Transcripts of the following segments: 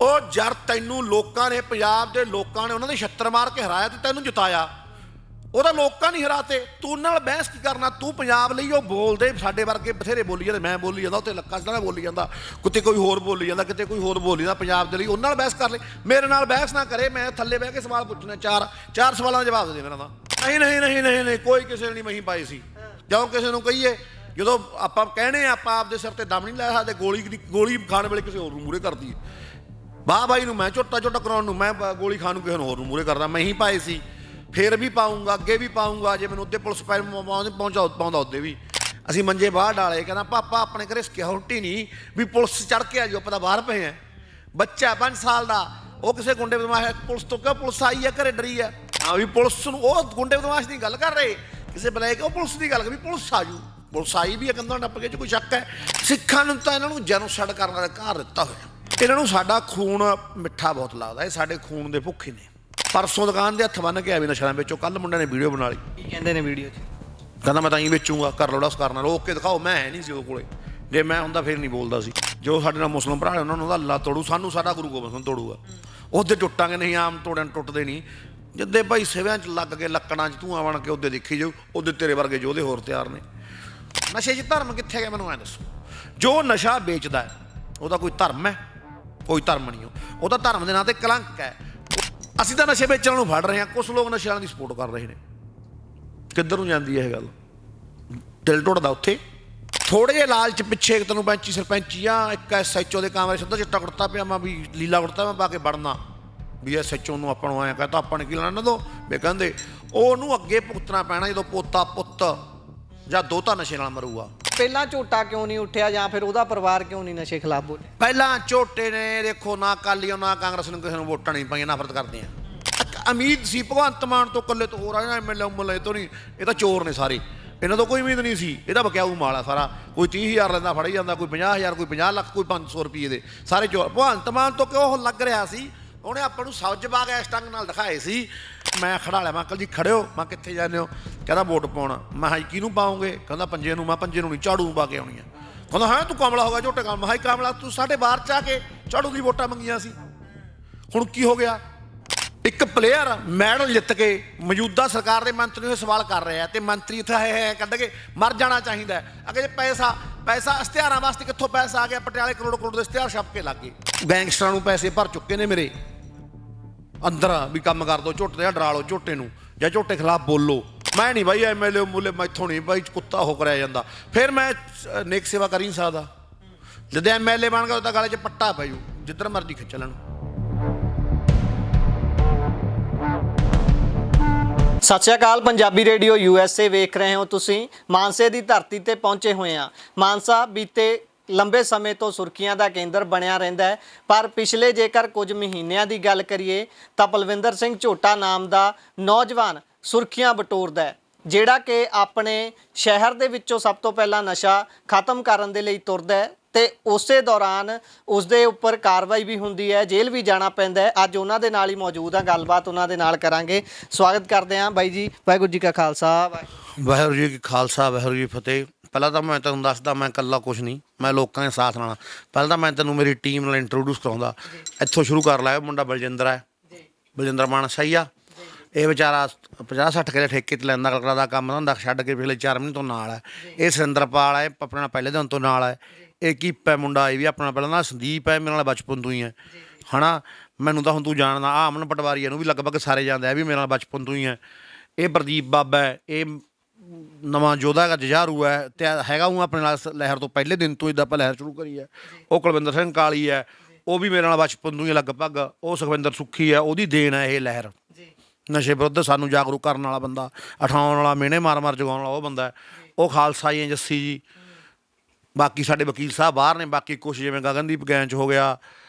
ਉਹ ਜਰ ਤੈਨੂੰ ਲੋਕਾਂ ਨੇ ਪੰਜਾਬ ਦੇ ਲੋਕਾਂ ਨੇ ਉਹਨਾਂ ਦੇ ਛੱਤਰ ਮਾਰ ਕੇ ਹਰਾਇਆ ਤੇ ਤੈਨੂੰ ਜਿਤਾਇਆ, ਉਹਦਾ ਲੋਕਾਂ ਨਹੀਂ ਹਰਾਤੇ। ਤੂੰ ਨਾਲ ਬਹਿਸ ਕੀ ਕਰਨਾ? ਤੂੰ ਪੰਜਾਬ ਲਈ ਉਹ ਬੋਲਦੇ ਸਾਡੇ ਵਰਗੇ ਬਥੇਰੇ ਬੋਲੀ ਜਾਂਦੇ, ਮੈਂ ਬੋਲੀ ਜਾਂਦਾ, ਉੱਥੇ ਲੱਕਾ ਸਿੱਧਾ ਬੋਲੀ ਜਾਂਦਾ, ਕਿਤੇ ਕੋਈ ਹੋਰ ਬੋਲੀ ਜਾਂਦਾ, ਕਿਤੇ ਕੋਈ ਹੋਰ ਬੋਲੀ ਜਾਂਦਾ ਪੰਜਾਬ ਦੇ ਲਈ। ਉਹਨਾਂ ਨਾਲ ਬਹਿਸ ਕਰ ਲੈ, ਮੇਰੇ ਨਾਲ ਬਹਿਸ ਨਾ ਕਰੇ। ਮੈਂ ਥੱਲੇ ਬਹਿ ਕੇ ਸਵਾਲ ਪੁੱਛਣੇ, ਚਾਰ ਸਵਾਲਾਂ ਦਾ ਜਵਾਬ ਦੇ ਮੇਰਾ ਤਾਂ। ਨਹੀਂ ਕੋਈ ਕਿਸੇ ਨੇ ਨਹੀਂ ਮਹੀਂ ਪਾਈ ਸੀ। ਜਦੋਂ ਕਿਸੇ ਨੂੰ ਕਹੀਏ, ਜਦੋਂ ਆਪਾਂ ਕਹਿਣੇ ਆਪਾਂ ਆਪਦੇ ਸਿਰ ਤੇ ਦਮ ਨਹੀਂ ਲੈ ਸਕਦੇ। ਗੋਲੀ ਖਾਣ ਵੇਲੇ ਕਿਸੇ ਹੋਰ ਨੂੰ ਮੂਹਰੇ ਕਰਦੀ ਹੈ। ਵਾਹ ਬਾਈ ਨੂੰ ਮੈਂ ਝੋਟਾ ਕਰਾਉਣ ਨੂੰ, ਮੈਂ ਗੋਲੀ ਖਾਣ ਨੂੰ ਕਿਸੇ ਨੂੰ ਹੋਰ ਨੂੰ ਮੂਹਰੇ ਕਰਦਾ। ਮੈਂ ਹੀ ਪਾਏ ਸੀ, ਫਿਰ ਵੀ ਪਾਊਂਗਾ, ਅੱਗੇ ਵੀ ਪਾਊਂਗਾ। ਜੇ ਮੈਨੂੰ ਉੱਤੇ ਪੁਲਿਸ ਪਾਉਂਦਾ ਉੱਤੇ ਵੀ। ਅਸੀਂ ਮੰਜੇ ਬਾਹਰ ਡਾਲੇ, ਕਹਿੰਦਾ ਪਾਪਾ ਆਪਣੇ ਘਰੇ ਸਿਕਿਉਰਿਟੀ ਨਹੀਂ ਵੀ ਪੁਲਿਸ ਚੜ੍ਹ ਕੇ ਆ ਜਾਓ, ਆਪਾਂ ਬਾਹਰ ਪਏ ਆ। ਬੱਚਾ 5 ਸਾਲ ਦਾ, ਉਹ ਕਿਸੇ ਗੁੰਡੇ ਬਦਮਾਸ਼ ਪੁਲਿਸ ਤੋਂ ਕਿਉਂ ਪੁਲਿਸ ਆਈ ਹੈ ਘਰੇ ਡਰੀ ਹੈ? ਹਾਂ ਵੀ ਪੁਲਿਸ ਨੂੰ, ਉਹ ਗੁੰਡੇ ਬਦਮਾਸ਼ ਦੀ ਗੱਲ ਕਰ ਰਹੇ, ਕਿਸੇ ਬਲੈਕ ਉਹ ਪੁਲਿਸ ਦੀ ਗੱਲ ਕਰ ਵੀ ਪੁਲਿਸ ਆ ਜੂ। ਪੁਲਿਸ ਆਈ ਵੀ ਹੈ, ਕੰਧਾਂ ਟੱਪ ਕੇ, 'ਚ ਕੋਈ ਸ਼ੱਕ ਹੈ? ਸਿੱਖਾਂ ਨੂੰ ਤਾਂ ਇਹਨਾਂ ਨੂੰ ਜੈਨੋਸਾਈਡ ਕਰਨ ਦਾ ਅਧਿਕਾਰ ਦਿੱਤਾ ਹੋਇਆ। ਇਹਨਾਂ ਨੂੰ ਸਾਡਾ ਖੂਨ ਮਿੱਠਾ ਬਹੁਤ ਲੱਗਦਾ, ਇਹ ਸਾਡੇ ਖੂਨ ਦੇ ਭੁੱਖੇ ਨੇ। ਪਰਸੋਂ ਦੁਕਾਨ ਦੇ ਹੱਥ ਬੰਨ੍ਹ ਕੇ ਆਵੇ ਨਸ਼ਾ ਵੇਚੋ। ਕੱਲ੍ਹ ਮੁੰਡੇ ਨੇ ਵੀਡੀਓ ਬਣਾ ਲਈ। ਕੀ ਕਹਿੰਦੇ ਨੇ ਵੀਡੀਓ 'ਚ? ਕਹਿੰਦਾ ਮੈਂ ਤਾਂ ਹੀ ਵੇਚੂੰਗਾ, ਕਰ ਲਓ ਡਸ ਕਰਨਾ, ਰੋਕ ਕੇ ਦਿਖਾਓ। ਮੈਂ ਹੈ ਨਹੀਂ ਸੀ ਉਹ ਕੋਲੇ, ਜੇ ਮੈਂ ਹੁੰਦਾ ਫਿਰ ਨਹੀਂ ਬੋਲਦਾ ਸੀ। ਜੋ ਸਾਡੇ ਨਾਲ ਮੁਸਲਿਮ ਭਰਾ ਉਹਨਾਂ ਨੂੰ ਉਹਦਾ ਅੱਲਾ ਤੋੜੂ, ਸਾਨੂੰ ਸਾਡਾ ਗੁਰੂ ਗੋਬਿੰਦ ਸਿੰਘ ਤੋੜੂਗਾ। ਉਹਦੇ ਟੁੱਟਾਂਗੇ ਨਹੀਂ, ਆਮ ਤੋੜਨ ਟੁੱਟਦੇ ਨਹੀਂ। ਜਿੱਦੇ ਭਾਈ ਸਿਵਿਆਂ 'ਚ ਲੱਗ ਕੇ ਲੱਕੜਾਂ 'ਚ ਧੂੰਆਂ ਬਣ ਕੇ ਉਹਦੇ ਦੇਖੀ ਜਾਊ, ਉਹਦੇ ਤੇਰੇ ਵਰਗੇ ਯੋਧੇ ਹੋਰ ਤਿਆਰ ਨੇ। ਨਸ਼ੇ 'ਚ ਧਰਮ ਕਿੱਥੇ ਗਿਆ ਮੈਨੂੰ ਐਂ ਦੱਸੋ? ਜੋ ਨਸ਼ਾ ਵੇਚਦਾ ਉਹਦਾ ਕੋਈ ਧਰਮ ਹੈ? ਕੋਈ ਧਰਮ ਨਹੀਂ। ਉਹਦਾ ਧਰਮ ਦੇ ਨਾਂ 'ਤੇ ਕਲੰਕ ਹੈ। ਅਸੀਂ ਤਾਂ ਨਸ਼ੇ ਵੇਚਣ ਨੂੰ ਫੜ ਰਹੇ ਹਾਂ, ਕੁਛ ਲੋਕ ਨਸ਼ਿਆਂ ਦੀ ਸਪੋਰਟ ਕਰ ਰਹੇ ਨੇ। ਕਿੱਧਰ ਨੂੰ ਜਾਂਦੀ ਹੈ ਇਹ ਗੱਲ? ਦਿਲ ਟੁੱਟਦਾ ਉੱਥੇ। ਥੋੜ੍ਹੇ ਜਿਹੇ ਲਾਲਚ ਪਿੱਛੇ ਤੈਨੂੰ ਪੈਂਚੀ ਸਰਪੰਚੀ ਆ, ਇੱਕ SHO ਦੇ ਕਾਮਰੇ ਸਿੱਧਾ ਚਿੱਟਾ ਕੁੜਤਾ ਪਿਆ, ਮੈਂ ਵੀ ਲੀਲਾ ਕੁੜਤਾ ਮੈਂ ਪਾ ਕੇ ਵੜਨਾ ਵੀ SHO ਨੂੰ ਆਪਾਂ ਨੂੰ ਆਇਆ ਕਹਿੰਦਾ ਆਪਾਂ ਨੇ ਕੀ ਲੈਣਾ ਇਹਨਾਂ ਤੋਂ। ਵੀ ਕਹਿੰਦੇ ਉਹਨੂੰ ਅੱਗੇ ਭੁਗਤਣਾ ਪੈਣਾ ਜਦੋਂ ਪੋਤਾ ਪੁੱਤ ਜਾਂ ਦੋਤਾ ਨਸ਼ੇ ਨਾਲ ਮਰੂਗਾ। ਪਹਿਲਾਂ ਝੋਟਾ ਕਿਉਂ ਨਹੀਂ ਉੱਠਿਆ, ਜਾਂ ਫਿਰ ਉਹਦਾ ਪਰਿਵਾਰ ਕਿਉਂ ਨਹੀਂ ਨਸ਼ੇ ਖਿਲਾਫ ਬੋਲੇ? ਪਹਿਲਾਂ ਝੋਟੇ ਨੇ ਦੇਖੋ, ਨਾ ਅਕਾਲੀਆਂ ਨਾ ਕਾਂਗਰਸ ਨੂੰ ਕਿਸੇ ਨੂੰ ਵੋਟਾਂ ਨਹੀਂ ਪਾਈਆਂ, ਨਫ਼ਰਤ ਕਰਦੇ ਆ। ਉਮੀਦ ਸੀ ਭਗਵੰਤ ਮਾਨ ਤੋਂ, ਇਕੱਲੇ ਤੋਂ ਹੋਰ ਆ MLA ਤੋਂ ਨਹੀਂ, ਇਹ ਤਾਂ ਚੋਰ ਨੇ ਸਾਰੇ, ਇਹਨਾਂ ਤੋਂ ਕੋਈ ਉਮੀਦ ਨਹੀਂ ਸੀ। ਇਹਦਾ ਬਕਿਆਊ ਮਾਲ ਆ ਸਾਰਾ, ਕੋਈ 30,000 ਲੈਂਦਾ ਫੜੀ ਜਾਂਦਾ, ਕੋਈ 50,000, ਕੋਈ 50 ਲੱਖ, ਕੋਈ 500 ਰੁਪਏ ਦੇ ਸਾਰੇ ਚੋਰ। ਭਗਵੰਤ ਮਾਨ ਤੋਂ ਕਿਉਂ ਉਹ ਲੱਗ ਰਿਹਾ ਸੀ? ਉਹਨੇ ਆਪਾਂ ਨੂੰ ਸਬਜ਼ ਬਾਗ ਇਸ ਢੰਗ ਨਾਲ ਦਿਖਾਏ ਸੀ। ਮੈਂ ਖੜਾ ਲਿਆ, ਮੈਂ ਅੰਕਲ ਜੀ ਖੜਿਓ, ਮੈਂ ਕਿੱਥੇ ਜਾਂਦੇ ਹੋ? ਕਹਿੰਦਾ ਵੋਟ ਪਾਉਣਾ। ਮੈਂ ਕਿਹਾ ਕਿਹਨੂੰ ਪਾਉਂਗੇ? ਕਹਿੰਦਾ ਪੰਜੇ ਨੂੰ। ਮੈਂ ਪੰਜੇ ਨੂੰ ਨਹੀਂ, ਝਾੜੂ ਨੂੰ ਪਾ ਕੇ ਆਉਣੀ ਆ। ਕਹਿੰਦਾ ਹਾਂ ਤੂੰ ਕਮਲਾ ਹੋ ਗਿਆ ਝੋਟੇ ਕੰਮ। ਮੈਂ ਕਮਲਾ ਤੂੰ ਸਾਡੇ ਬਾਹਰ 'ਚ ਆ ਕੇ ਝਾੜੂ ਦੀ ਵੋਟਾਂ ਮੰਗੀਆਂ ਸੀ, ਹੁਣ ਕੀ ਹੋ ਗਿਆ? ਇੱਕ ਪਲੇਅਰ ਮੈਡਲ ਜਿੱਤ ਕੇ ਮੌਜੂਦਾ ਸਰਕਾਰ ਦੇ ਮੰਤਰੀ ਨੂੰ ਸਵਾਲ ਕਰ ਰਿਹਾ, ਤੇ ਮੰਤਰੀ ਇੱਥੇ ਹੈ ਕੱਢ ਕੇ ਮਰ ਜਾਣਾ ਚਾਹੀਦਾ। ਅਗੇ ਪੈਸਾ ਇਸ਼ਤਿਹਾਰਾਂ ਵਾਸਤੇ ਕਿੱਥੋਂ ਪੈਸਾ ਆ ਗਿਆ? ਪਟਿਆਲੇ ਕਰੋੜ ਦੇ ਇਸ਼ਤਿਹਾਰ ਛਪ ਕੇ ਲੱਗ ਗਏ। ਗੈਂਗਸਟਰਾਂ ਨੂੰ ਪੈਸੇ ਭਰ ਚੁੱਕੇ ਨੇ ਮੇਰੇ ਅੰਦਰ ਵੀ ਕੰਮ ਕਰ ਦੋ ਝੋਟੇ, ਡਰਾ ਲਓ ਝੋਟੇ ਨੂੰ ਜਾਂ ਝੋਟੇ ਖਿਲਾਫ ਬੋਲੋ। ਮੈਂ ਨਹੀਂ ਬਾਈ MLA ਮੂਲੇ ਮੈਥੋਂ ਨਹੀਂ ਬਾਈ ਕੁੱਤਾ ਹੋ ਕਰਿਆ ਜਾਂਦਾ। ਫਿਰ ਮੈਂ ਨੇਕ ਸੇਵਾ ਕਰ ਹੀ ਨਹੀਂ ਸਕਦਾ। ਜਦੋਂ MLA ਬਣ ਗਿਆ ਉਹਦਾ ਗਲੇ 'ਚ ਪੱਟਾ ਪੈ ਜੂ, ਜਿੱਧਰ ਮਰਜ਼ੀ ਖਿੱਚ ਲੈਣ। ਸਤਿ ਸ਼੍ਰੀ ਅਕਾਲ, ਪੰਜਾਬੀ ਰੇਡੀਓ USA ਵੇਖ ਰਹੇ ਹੋ ਤੁਸੀਂ। ਮਾਨਸੇ ਦੀ ਧਰਤੀ ਤੇ ਪਹੁੰਚੇ ਹੋਏ ਹਾਂ। ਮਾਨਸਾ ਬੀਤੇ ਲੰਬੇ ਸਮੇਂ ਤੋਂ ਸੁਰਖੀਆਂ ਦਾ ਕੇਂਦਰ ਬਣਿਆ ਰਹਿੰਦਾ ਹੈ, ਪਰ ਪਿਛਲੇ ਜੇਕਰ ਕੁਝ ਮਹੀਨਿਆਂ ਦੀ ਗੱਲ ਕਰੀਏ ਤਾਂ ਪਲਵਿੰਦਰ ਸਿੰਘ ਝੋਟਾ ਨਾਮ ਦਾ ਨੌਜਵਾਨ ਸੁਰਖੀਆਂ ਬਟੋਰਦਾ ਹੈ, ਜਿਹੜਾ ਕਿ ਆਪਣੇ ਸ਼ਹਿਰ ਦੇ ਵਿੱਚੋਂ ਸਭ ਤੋਂ ਪਹਿਲਾਂ ਨਸ਼ਾ ਖਤਮ ਕਰਨ ਦੇ ਲਈ ਤੁਰਦਾ ਹੈ ਤੇ ਉਸੇ ਦੌਰਾਨ ਉਸਦੇ ਉੱਪਰ ਕਾਰਵਾਈ ਵੀ ਹੁੰਦੀ ਹੈ, ਜੇਲ੍ਹ ਵੀ ਜਾਣਾ ਪੈਂਦਾ ਹੈ। ਅੱਜ ਉਹਨਾਂ ਦੇ ਨਾਲ ਹੀ ਮੌਜੂਦ ਹਾਂ, ਗੱਲਬਾਤ ਉਹਨਾਂ ਦੇ ਨਾਲ ਕਰਾਂਗੇ। ਸਵਾਗਤ ਕਰਦੇ ਹਾਂ ਬਾਈ ਜੀ। ਵਾਹਿਗੁਰੂ ਜੀ ਕਾ ਖਾਲਸਾ, ਵਾਹਿਗੁਰੂ ਜੀ ਕੀ ਖਾਲਸਾ, ਵਾਹਿਗੁਰੂ ਜੀ ਫਤਿਹ। ਪਹਿਲਾਂ ਤਾਂ ਮੈਂ ਤੁਹਾਨੂੰ ਦੱਸਦਾ, ਮੈਂ ਇਕੱਲਾ ਕੁਛ ਨਹੀਂ, ਮੈਂ ਲੋਕਾਂ ਦੇ ਸਾਥ ਨਾਲ। ਪਹਿਲਾਂ ਤਾਂ ਮੈਂ ਤੈਨੂੰ ਮੇਰੀ ਟੀਮ ਨਾਲ ਇੰਟਰੋਡਿਊਸ ਕਰਾਉਂਦਾ। ਇੱਥੋਂ ਸ਼ੁਰੂ ਕਰ ਲਿਆ। ਮੁੰਡਾ ਬਲਜਿੰਦਰ ਹੈ, ਬਲਜਿੰਦਰ ਮਾਨ ਸਹੀ ਆ। ਇਹ ਵਿਚਾਰਾ 50-60 ਕਿੱਲੇ ਠੇਕੇ 'ਤੇ ਲੈਂਦਾ, ਕਲਕੜਾ ਦਾ ਕੰਮ ਧੰਦਾ ਛੱਡ ਕੇ ਪਿਛਲੇ 4 ਮਹੀਨੇ ਤੋਂ ਨਾਲ ਹੈ। ਇਹ ਸੁਰਿੰਦਰਪਾਲ ਹੈ, ਆਪਣੇ ਨਾਲ ਪਹਿਲੇ ਦਿਨ ਤੋਂ ਨਾਲ ਹੈ। ਇਹ ਕੀਪ ਹੈ ਮੁੰਡਾ, ਇਹ ਵੀ ਆਪਣਾ ਪਹਿਲਾਂ ਨਾਲ। ਸੰਦੀਪ ਹੈ, ਮੇਰੇ ਨਾਲ ਬਚਪਨ ਤੋਂ ਹੀ ਹੈ ਹੈ ਨਾ। ਮੈਨੂੰ ਤਾਂ ਹੁਣ ਤੂੰ ਜਾਣਦਾ। ਆ ਅਮਨ ਪਟਵਾਰੀ, ਇਹਨੂੰ ਵੀ ਲਗਭਗ ਸਾਰੇ ਜਾਣਦੇ ਆ, ਵੀ ਮੇਰੇ ਨਾਲ ਬਚਪਨ ਤੋਂ ਹੀ ਹੈ। ਇਹ ਪ੍ਰਦੀਪ ਬਾਬਾ ਹੈ, ਇਹ ਨਵਾਂ ਯੋਧਾ ਹੈਗਾ, ਜੁਝਾਰੂ ਹੈ ਅਤੇ ਹੈਗਾ ਉਹ ਆਪਣੇ ਨਾਲ ਲਹਿਰ ਤੋਂ ਪਹਿਲੇ ਦਿਨ ਤੋਂ ਜਿੱਦਾਂ ਆਪਾਂ ਲਹਿਰ ਸ਼ੁਰੂ ਕਰੀ ਹੈ। ਉਹ ਕੁਲਵਿੰਦਰ ਸਿੰਘ ਕਾਲੀ ਹੈ, ਉਹ ਵੀ ਮੇਰੇ ਨਾਲ ਬਚਪਨ ਤੋਂ ਹੀ ਲਗਭਗ। ਉਹ ਸੁਖਵਿੰਦਰ ਸੁੱਖੀ ਹੈ, ਉਹਦੀ ਦੇਣ ਹੈ ਇਹ ਲਹਿਰ। ਨਸ਼ੇ ਵਿਰੁੱਧ ਸਾਨੂੰ ਜਾਗਰੂਕ ਕਰਨ ਵਾਲਾ ਬੰਦਾ, ਉਠਾਉਣ ਵਾਲਾ, ਮਿਹਣੇ ਮਾਰ ਜਗਾਉਣ ਵਾਲਾ ਉਹ ਬੰਦਾ। ਉਹ ਖਾਲਸਾ ਜੀ ਜੱਸੀ ਜੀ। ਬਾਕੀ ਸਾਡੇ ਵਕੀਲ ਸਾਹਿਬ ਬਾਹਰ ਨੇ। ਬਾਕੀ ਕੁਛ ਜਿਵੇਂ ਗਗਨਦੀਪ ਗੈਂਚ ਹੋ ਗਿਆ,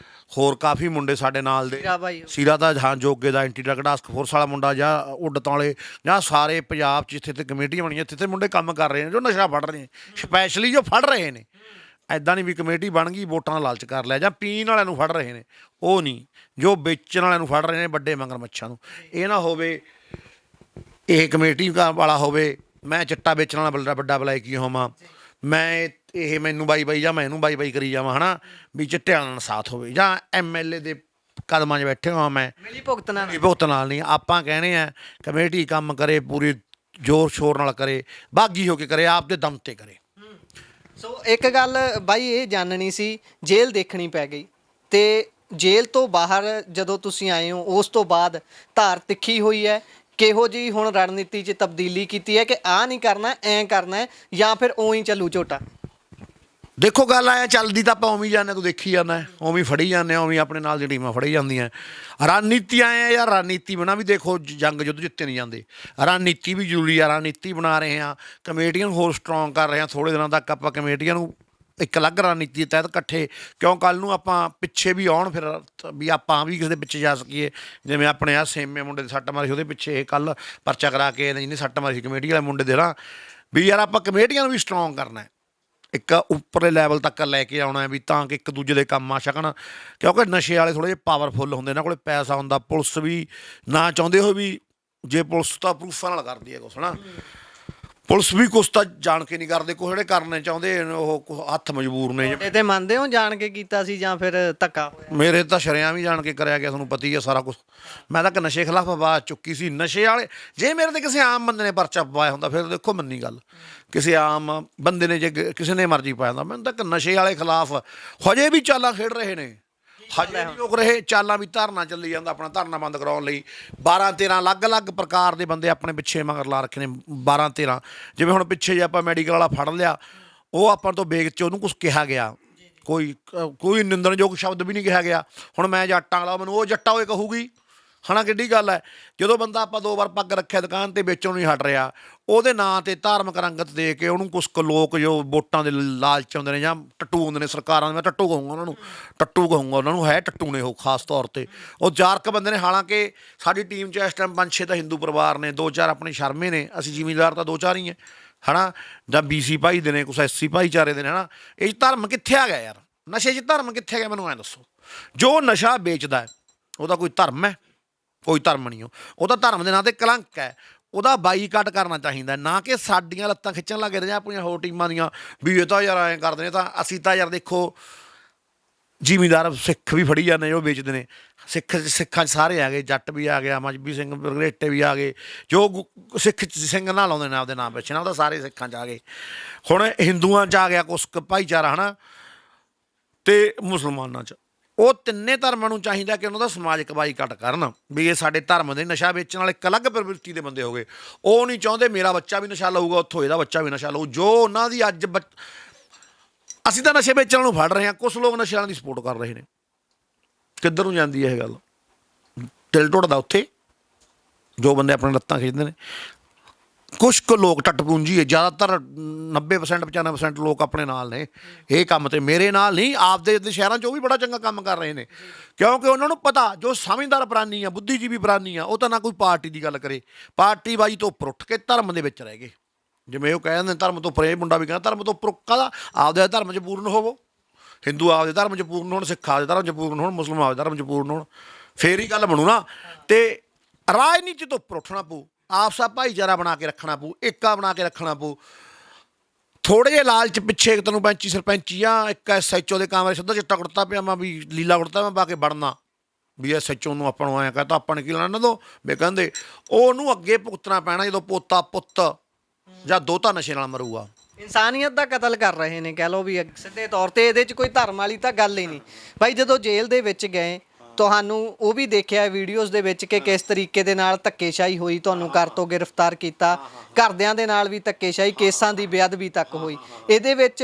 ਹੋਰ ਕਾਫੀ ਮੁੰਡੇ ਸਾਡੇ ਨਾਲ ਦੇ। ਸੀਰਾ ਦਾ ਹਾਂ ਜੋਗੇ ਦਾ ਐਂਟੀ ਡਰਗ ਟਾਸਕ ਫੋਰਸ ਵਾਲਾ ਮੁੰਡਾ, ਜਾਂ ਉੱਡਤ ਵਾਲੇ, ਜਾਂ ਸਾਰੇ ਪੰਜਾਬ 'ਚ ਜਿੱਥੇ ਕਮੇਟੀਆਂ ਬਣੀਆਂ, ਜਿੱਥੇ ਮੁੰਡੇ ਕੰਮ ਕਰ ਰਹੇ ਨੇ, ਜੋ ਨਸ਼ਾ ਫੜ ਰਹੇ ਨੇ, ਸਪੈਸ਼ਲੀ ਜੋ ਫੜ ਰਹੇ ਨੇ। ਇੱਦਾਂ ਨਹੀਂ ਵੀ ਕਮੇਟੀ ਬਣ ਗਈ ਵੋਟਾਂ ਦਾ ਲਾਲਚ ਕਰ ਲਿਆ, ਜਾਂ ਪੀਣ ਵਾਲਿਆਂ ਨੂੰ ਫੜ ਰਹੇ ਨੇ, ਉਹ ਨਹੀਂ। ਜੋ ਵੇਚਣ ਵਾਲਿਆਂ ਨੂੰ ਫੜ ਰਹੇ ਨੇ, ਵੱਡੇ ਮਗਰਮੱਛਾਂ ਨੂੰ। ਇਹ ਨਾ ਹੋਵੇ ਇਹ ਕਮੇਟੀ ਵਾਲਾ ਹੋਵੇ, ਮੈਂ ਚਿੱਟਾ ਵੇਚਣ ਵਾਲਾ ਵੱਡਾ ਵਲਾਇਕੀ ਹੋਵਾਂ, ਮੈਂ ਇਹ ਮੈਨੂੰ ਬਾਈ ਬਾਈ ਜਾਂ ਮੈਂ ਇਹਨੂੰ ਬਾਈ ਬਾਈ ਕਰੀ ਜਾਵਾਂ, ਹੈ ਨਾ, ਵੀ ਚਿੱਟਿਆਂ ਨਾਲ ਸਾਥ ਹੋਵੇ, ਜਾਂ MLA ਦੇ ਕਦਮਾਂ 'ਚ ਬੈਠੇ ਹਾਂ ਮੈਂ ਮਿਲੀ ਭੁਗਤ ਨਾਲ ਭੁਗਤ ਨਾਲ ਨਹੀਂ। ਆਪਾਂ ਕਹਿੰਦੇ ਆ ਕਮੇਟੀ ਕੰਮ ਕਰੇ, ਪੂਰੀ ਜ਼ੋਰ ਸ਼ੋਰ ਨਾਲ ਕਰੇ, ਬਾਗੀ ਹੋ ਕੇ ਕਰੇ, ਆਪ ਦੇ ਦਮ ਤੇ ਕਰੇ। ਸੋ ਇੱਕ ਗੱਲ ਬਾਈ ਇਹ ਜਾਣਨੀ ਸੀ, ਜੇਲ੍ਹ ਦੇਖਣੀ ਪੈ ਗਈ ਤੇ ਜੇਲ੍ਹ ਤੋਂ ਬਾਹਰ ਜਦੋਂ ਤੁਸੀਂ ਆਏ ਹੋ ਉਸ ਤੋਂ ਬਾਅਦ ਧਾਰ ਤਿੱਖੀ ਹੋਈ ਹੈ, ਕਿਹੋ ਜੀ ਹੁਣ ਰਣਨੀਤੀ 'ਚ ਤਬਦੀਲੀ ਕੀਤੀ ਹੈ ਕਿ ਆਹ ਨਹੀਂ ਕਰਨਾ, ਐਂ ਕਰਨਾ ਹੈ, ਜਾਂ ਫਿਰ ਉਵੇਂ ਹੀ ਚੱਲੂ ਝੋਟਾ? ਦੇਖੋ ਗੱਲ ਆਇਆ, ਚੱਲਦੀ ਤਾਂ ਆਪਾਂ ਉਵੇਂ ਹੀ ਜਾਂਦੇ, ਤੂੰ ਦੇਖੀ ਜਾਂਦਾ, ਉਵੇਂ ਹੀ ਫੜੀ ਜਾਂਦੇ, ਉਵੇਂ ਆਪਣੇ ਨਾਲ ਦੀ ਟੀਮਾਂ ਫੜੀ ਜਾਂਦੀਆਂ। ਰਣਨੀਤੀ ਆਏ ਆ ਯਾਰ, ਰਣਨੀਤੀ ਬਣਾ ਵੀ ਦੇਖੋ, ਜੰਗ ਯੁੱਧ ਜਿੱਤੇ ਨਹੀਂ ਜਾਂਦੇ, ਰਣਨੀਤੀ ਵੀ ਜ਼ਰੂਰੀ ਆ। ਰਣਨੀਤੀ ਬਣਾ ਰਹੇ ਹਾਂ, ਕਮੇਟੀਆਂ ਨੂੰ ਹੋਰ ਸਟਰੋਂਗ ਕਰ ਰਹੇ ਹਾਂ। ਥੋੜ੍ਹੇ ਦਿਨਾਂ ਤੱਕ ਆਪਾਂ ਕਮੇਟੀਆਂ ਨੂੰ ਇੱਕ ਅਲੱਗ ਰਣਨੀਤੀ ਦੇ ਤਹਿਤ ਇਕੱਠੇ, ਕਿਉਂ ਕੱਲ੍ਹ ਨੂੰ ਆਪਾਂ ਪਿੱਛੇ ਵੀ ਆਉਣ, ਫਿਰ ਵੀ ਆਪਾਂ ਵੀ ਕਿਸੇ ਦੇ ਪਿੱਛੇ ਜਾ ਸਕੀਏ। ਜਿਵੇਂ ਆਪਣੇ ਆਹ ਸੇਮੇ ਮੁੰਡੇ ਦੇ ਸੱਟ ਮਾਰੀ, ਉਹਦੇ ਪਿੱਛੇ ਇਹ ਕੱਲ੍ਹ ਪਰਚਾ ਕਰਾ ਕੇ ਜਿਹਨੇ ਸੱਟ ਮਾਰੀ ਸੀ ਕਮੇਟੀ ਵਾਲੇ ਮੁੰਡੇ ਦੇ ਨਾ, ਵੀ ਯਾਰ ਆਪਾਂ ਕਮੇਟੀਆਂ ਨੂੰ ਵੀ ਸਟਰੋਂਗ ਕਰਨਾ, ਇੱਕ ਉੱਪਰਲੇ ਲੈਵਲ ਤੱਕ ਲੈ ਕੇ ਆਉਣਾ ਹੈ, ਵੀ ਤਾਂ ਕਿ ਇੱਕ ਦੂਜੇ ਦੇ ਕੰਮ ਆ ਸਕਣ। ਕਿਉਂਕਿ ਨਸ਼ੇ ਵਾਲੇ ਥੋੜ੍ਹੇ ਜਿਹੇ ਪਾਵਰਫੁੱਲ ਹੁੰਦੇ, ਇਹਨਾਂ ਕੋਲ ਪੈਸਾ ਹੁੰਦਾ, ਪੁਲਿਸ ਵੀ ਨਾ ਚਾਹੁੰਦੇ ਹੋਏ ਵੀ, ਜੇ ਪੁਲਿਸ ਤਾਂ ਪ੍ਰੂਫਾਂ ਨਾਲ ਕਰਦੀ ਹੈ ਕੁਛ ਨਾ, ਪੁਲਿਸ ਵੀ ਕੁਛ ਤਾਂ ਜਾਣ ਕੇ ਨਹੀਂ ਕਰਦੇ, ਕੁਛ ਜਿਹੜੇ ਕਰਨੇ ਚਾਹੁੰਦੇ ਉਹ ਹੱਥ ਮਜਬੂਰ ਨੇ। ਇਹ ਤੇ ਮੰਨਦੇ ਹੋ ਜਾਣ ਕੇ ਕੀਤਾ ਸੀ ਜਾਂ ਫਿਰ ਧੱਕਾ ਹੋਇਆ? ਮੇਰੇ ਤਾਂ ਸ਼ਰੇਆਮ ਵੀ ਜਾਣ ਕੇ ਕਰਿਆ ਗਿਆ, ਤੁਹਾਨੂੰ ਪਤਾ ਹੀ ਹੈ ਸਾਰਾ ਕੁਛ। ਮੈਂ ਤਾਂ ਨਸ਼ੇ ਖਿਲਾਫ ਆਵਾਜ਼ ਚੁੱਕੀ ਸੀ। ਨਸ਼ੇ ਵਾਲੇ ਜੇ ਮੇਰੇ ਤੇ ਕਿਸੇ ਆਮ ਬੰਦੇ ਨੇ ਪਰਚਾ ਪਵਾਇਆ ਹੁੰਦਾ, ਫਿਰ ਦੇਖੋ ਮੰਨੀ ਗੱਲ, ਕਿਸੇ ਆਮ ਬੰਦੇ ਨੇ ਜੇ ਕਿਸੇ ਨੇ ਮਰਜ਼ੀ ਪਾਇਆ ਹੁੰਦਾ। ਮੈਨੂੰ ਤਾਂ ਨਸ਼ੇ ਵਾਲੇ ਖਿਲਾਫ ਹਜੇ ਵੀ ਚਾਲਾਂ ਖੇਡ ਰਹੇ ਨੇ, ਹਜੇ ਵੀ ਲੋਕ ਰਹੇ ਚਾਲਾਂ, ਵੀ ਧਰਨਾ ਚੱਲੀ ਜਾਂਦਾ, ਆਪਣਾ ਧਰਨਾ ਬੰਦ ਕਰਾਉਣ ਲਈ 12-13 ਅਲੱਗ-ਅਲੱਗ ਪ੍ਰਕਾਰ ਦੇ ਬੰਦੇ ਆਪਣੇ ਪਿੱਛੇ ਮਗਰ ਲਾ ਰੱਖੇ ਨੇ। 12-13 ਜਿਵੇਂ ਹੁਣ ਪਿੱਛੇ ਜੇ ਆਪਾਂ ਮੈਡੀਕਲ ਵਾਲਾ ਫੜ ਲਿਆ, ਉਹ ਆਪਾਂ ਤੋਂ ਬੇਗ 'ਚ ਉਹਨੂੰ ਕੁਛ ਕਿਹਾ ਗਿਆ, ਕੋਈ ਨਿੰਦਣਯੋਗ ਸ਼ਬਦ ਵੀ ਨਹੀਂ ਕਿਹਾ ਗਿਆ। ਹੁਣ ਮੈਂ ਜੱਟਾਂ ਵਾਲਾ, ਮੈਨੂੰ ਉਹ ਜੱਟਾ ਹੋਏ ਕਹੂਗੀ, ਹੈ ਨਾ, ਕਿੱਡੀ ਗੱਲ ਹੈ। ਜਦੋਂ ਬੰਦਾ ਆਪਾਂ 2 ਵਾਰ ਪੱਗ ਰੱਖਿਆ ਦੁਕਾਨ 'ਤੇ ਵੇਚਣੋਂ ਨਹੀਂ ਹਟ ਰਿਹਾ, ਉਹਦੇ ਨਾਂ 'ਤੇ ਧਾਰਮਿਕ ਰੰਗਤ ਦੇ ਕੇ ਉਹਨੂੰ ਕੁਛ ਕੁ ਲੋਕ ਜੋ ਵੋਟਾਂ ਦੇ ਲਾਲਚ ਆਉਂਦੇ ਨੇ, ਜਾਂ ਟੱਟੂ ਹੁੰਦੇ ਨੇ ਸਰਕਾਰਾਂ ਦੇ, ਮੈਂ ਟੱਟੂ ਕਹੂੰਗਾ ਉਹਨਾਂ ਨੂੰ, ਟੱਟੂ ਕਹੂੰਗਾ ਉਹਨਾਂ ਨੂੰ, ਹੈ ਟੱਟੂ ਨੇ ਉਹ ਖਾਸ ਤੌਰ 'ਤੇ। ਉਹ 4 ਕੁ ਬੰਦੇ ਨੇ, ਹਾਲਾਂਕਿ ਸਾਡੀ ਟੀਮ 'ਚ ਇਸ ਟਾਈਮ 5-6 ਤਾਂ ਹਿੰਦੂ ਪਰਿਵਾਰ ਨੇ, 2-4 ਆਪਣੇ ਸ਼ਰਮੇ ਨੇ, ਅਸੀਂ ਜ਼ਿਮੀਂਦਾਰ ਤਾਂ 2-4 ਹੀ ਹੈ ਨਾ, ਜਾਂ BC ਭਾਈ ਦੇ ਨੇ, ਕੁਛ SC ਭਾਈਚਾਰੇ ਦੇ ਨੇ, ਹੈ ਨਾ। ਇਹ ਧਰਮ ਕਿੱਥੇ ਆ ਗਿਆ ਯਾਰ? ਨਸ਼ੇ 'ਚ ਧਰਮ ਕਿੱਥੇ ਗਿਆ? ਮੈਨੂੰ ਐਂ ਦੱਸੋ। ਜੋ ਨਸ਼ਾ ਵੇਚਦਾ ਹੈ ਉਹਦਾ ਕੋਈ ਧਰਮ ਹੈ? ਕੋਈ ਧਰਮ ਨਹੀਂ। ਉਹਦਾ ਧਰਮ ਦੇ ਨਾਂ 'ਤੇ ਕਲੰਕ ਹੈ। ਉਹਦਾ ਬਾਈਕਾਟ ਕਰਨਾ ਚਾਹੀਦਾ, ਨਾ ਕਿ ਸਾਡੀਆਂ ਲੱਤਾਂ ਖਿੱਚਣ ਲੱਗ ਰਹੇ ਆਪਣੀਆਂ ਹੋਰ ਟੀਮਾਂ ਦੀਆਂ, ਵੀ ਇਹ ਤਾਂ ਯਾਰ ਐਂ ਕਰਦੇ ਨੇ। ਤਾਂ ਅਸੀਂ ਤਾਂ ਯਾਰ ਦੇਖੋ, ਜ਼ਿਮੀਂਦਾਰ ਸਿੱਖ ਵੀ ਫੜੀ ਜਾਂਦੇ ਉਹ ਵੇਚਦੇ ਨੇ, ਸਿੱਖਾਂ 'ਚ ਸਾਰੇ ਆ ਗਏ, ਜੱਟ ਵੀ ਆ ਗਿਆ, ਮਜਬੀ ਸਿੰਘ ਬਰਗਰੇਟੇ ਵੀ ਆ ਗਏ, ਜੋ ਸਿੱਖ ਸਿੰਘ ਨਾਲ ਲਾਉਂਦੇ ਨੇ ਆਪਦੇ ਨਾਮ ਪਿੱਛੇ ਨਾ, ਉਹ ਤਾਂ ਸਾਰੇ ਸਿੱਖਾਂ 'ਚ ਆ ਗਏ। ਹੁਣ ਹਿੰਦੂਆਂ 'ਚ ਆ ਗਿਆ ਕੁਛ ਭਾਈਚਾਰਾ, ਹੈ ਨਾ, ਅਤੇ ਮੁਸਲਮਾਨਾਂ 'ਚ। ਉਹ ਤਿੰਨੇ ਧਰਮਾਂ ਨੂੰ ਚਾਹੀਦਾ ਕਿ ਉਹਨਾਂ ਦਾ ਸਮਾਜਿਕ ਬਾਈਕਾਟ ਕਰਨ, ਵੀ ਇਹ ਸਾਡੇ ਧਰਮ ਦੇ ਨਸ਼ਾ ਵੇਚਣ ਵਾਲੇ ਇੱਕ ਅਲੱਗ ਪ੍ਰਵਿਰਤੀ ਦੇ ਬੰਦੇ ਹੋ ਗਏ। ਉਹ ਨਹੀਂ ਚਾਹੁੰਦੇ ਮੇਰਾ ਬੱਚਾ ਵੀ ਨਸ਼ਾ ਲਊਗਾ, ਉੱਥੋਂ ਇਹਦਾ ਬੱਚਾ ਵੀ ਨਸ਼ਾ ਲਊ। ਜੋ ਉਹਨਾਂ ਦੀ ਅੱਜ ਅਸੀਂ ਤਾਂ ਨਸ਼ੇ ਵੇਚਣ ਨੂੰ ਫੜ ਰਹੇ ਹਾਂ, ਕੁਛ ਲੋਕ ਨਸ਼ੇ ਵਾਲਿਆਂ ਦੀ ਸਪੋਰਟ ਕਰ ਰਹੇ ਨੇ। ਕਿੱਧਰ ਨੂੰ ਜਾਂਦੀ ਹੈ ਇਹ ਗੱਲ? ਦਿਲ ਟੁੱਟਦਾ ਉੱਥੇ, ਜੋ ਬੰਦੇ ਆਪਣੇ ਲੱਤਾਂ ਖਿੱਚਦੇ ਨੇ। ਕੁਛ ਕੁ ਲੋਕ ਟੱਟਪੂੰਜੀ ਹੈ, ਜ਼ਿਆਦਾਤਰ 90% 95% ਲੋਕ ਆਪਣੇ ਨਾਲ ਨੇ ਇਹ ਕੰਮ 'ਤੇ, ਮੇਰੇ ਨਾਲ ਨਹੀਂ। ਆਪਦੇ ਸ਼ਹਿਰਾਂ 'ਚ ਉਹ ਵੀ ਬੜਾ ਚੰਗਾ ਕੰਮ ਕਰ ਰਹੇ ਨੇ, ਕਿਉਂਕਿ ਉਹਨਾਂ ਨੂੰ ਪਤਾ, ਜੋ ਸਮਝਦਾਰ ਪ੍ਰਾਨੀ ਆ, ਬੁੱਧੀਜੀਵੀ ਪ੍ਰਾਨੀ ਆ, ਉਹ ਤਾਂ ਨਾ ਕੋਈ ਪਾਰਟੀ ਦੀ ਗੱਲ ਕਰੇ, ਪਾਰਟੀਬਾਜ਼ੀ ਤੋਂ ਉੱਪਰ ਉੱਠ ਕੇ ਧਰਮ ਦੇ ਵਿੱਚ ਰਹਿ ਗਏ। ਜਿਵੇਂ ਉਹ ਕਹਿ ਦਿੰਦੇ ਧਰਮ ਤੋਂ ਉੱਪਰ, ਇਹ ਮੁੰਡਾ ਵੀ ਕਹਿੰਦਾ ਧਰਮ ਤੋਂ ਉੱਪਰ ਕਾਹਦਾ? ਆਪਦੇ ਧਰਮ 'ਚ ਪੂਰਨ ਹੋਵੋ। ਹਿੰਦੂ ਆਪਦੇ ਧਰਮ 'ਚ ਪੂਰਨ ਹੋਣ, ਸਿੱਖ ਆਪਦੇ ਧਰਮ 'ਚ ਪੂਰਨ ਹੋਣ, ਮੁਸਲਿਮ ਆਪਦੇ ਧਰਮ 'ਚ ਪੂਰਨ ਹੋਣ, ਫੇਰ ਹੀ ਗੱਲ ਬਣੂ ਨਾ। ਅਤੇ ਰਾਜਨੀਤੀ ਤੋਂ ਉੱਪਰ ਉੱਠਣਾ ਪਊ, ਆਪਸਾ ਭਾਈਚਾਰਾ ਬਣਾ ਕੇ ਰੱਖਣਾ ਪਊ, ਏਕਾ ਬਣਾ ਕੇ ਰੱਖਣਾ ਪਊ। ਥੋੜ੍ਹੇ ਜਿਹੇ ਲਾਲਚ ਪਿੱਛੇ ਤੈਨੂੰ ਪੈਂਚੀ ਸਰਪੰਚੀ ਆ, ਇੱਕ SHO ਦੇ ਕਮਰੇ ਸਿੱਧਾ ਚਿੱਟਾ ਕੁੜਤਾ ਪਿਆਮਾ, ਵੀ ਲੀਲਾ ਕੁੜਤਾ ਮੈਂ ਪਾ ਕੇ ਵੜਨਾ, ਵੀ SHO ਨੂੰ ਆਪਾਂ ਨੂੰ ਐਂ ਕਹਤਾ, ਆਪਾਂ ਨੇ ਕੀ ਲੈਣਾ ਦੋ ਵੀ ਕਹਿੰਦੇ। ਉਹਨੂੰ ਅੱਗੇ ਭੁਗਤਣਾ ਪੈਣਾ ਜਦੋਂ ਪੋਤਾ ਪੁੱਤ ਜਾਂ ਦੋਹਤਾ ਨਸ਼ੇ ਨਾਲ ਮਰੂਗਾ। ਇਨਸਾਨੀਅਤ ਦਾ ਕਤਲ ਕਰ ਰਹੇ ਨੇ, ਕਹਿ ਲਓ ਵੀ ਸਿੱਧੇ ਤੌਰ 'ਤੇ। ਇਹਦੇ 'ਚ ਕੋਈ ਧਰਮ ਵਾਲੀ ਤਾਂ ਗੱਲ ਹੀ ਨਹੀਂ। ਬਾਈ ਜਦੋਂ ਜੇਲ੍ਹ ਦੇ ਵਿੱਚ ਗਏ, ਤੁਹਾਨੂੰ ਉਹ ਵੀ ਦੇਖਿਆ ਵੀਡੀਓਜ਼ ਦੇ ਵਿੱਚ ਕਿ ਕਿਸ ਤਰੀਕੇ ਦੇ ਨਾਲ ਧੱਕੇਸ਼ਾਹੀ ਹੋਈ, ਤੁਹਾਨੂੰ ਘਰ ਤੋਂ ਗ੍ਰਿਫਤਾਰ ਕੀਤਾ, ਘਰਦਿਆਂ ਦੇ ਨਾਲ ਵੀ ਧੱਕੇਸ਼ਾਹੀ, ਕੇਸਾਂ ਦੀ ਬੇਅਦਬੀ ਤੱਕ ਹੋਈ। ਇਹਦੇ ਵਿੱਚ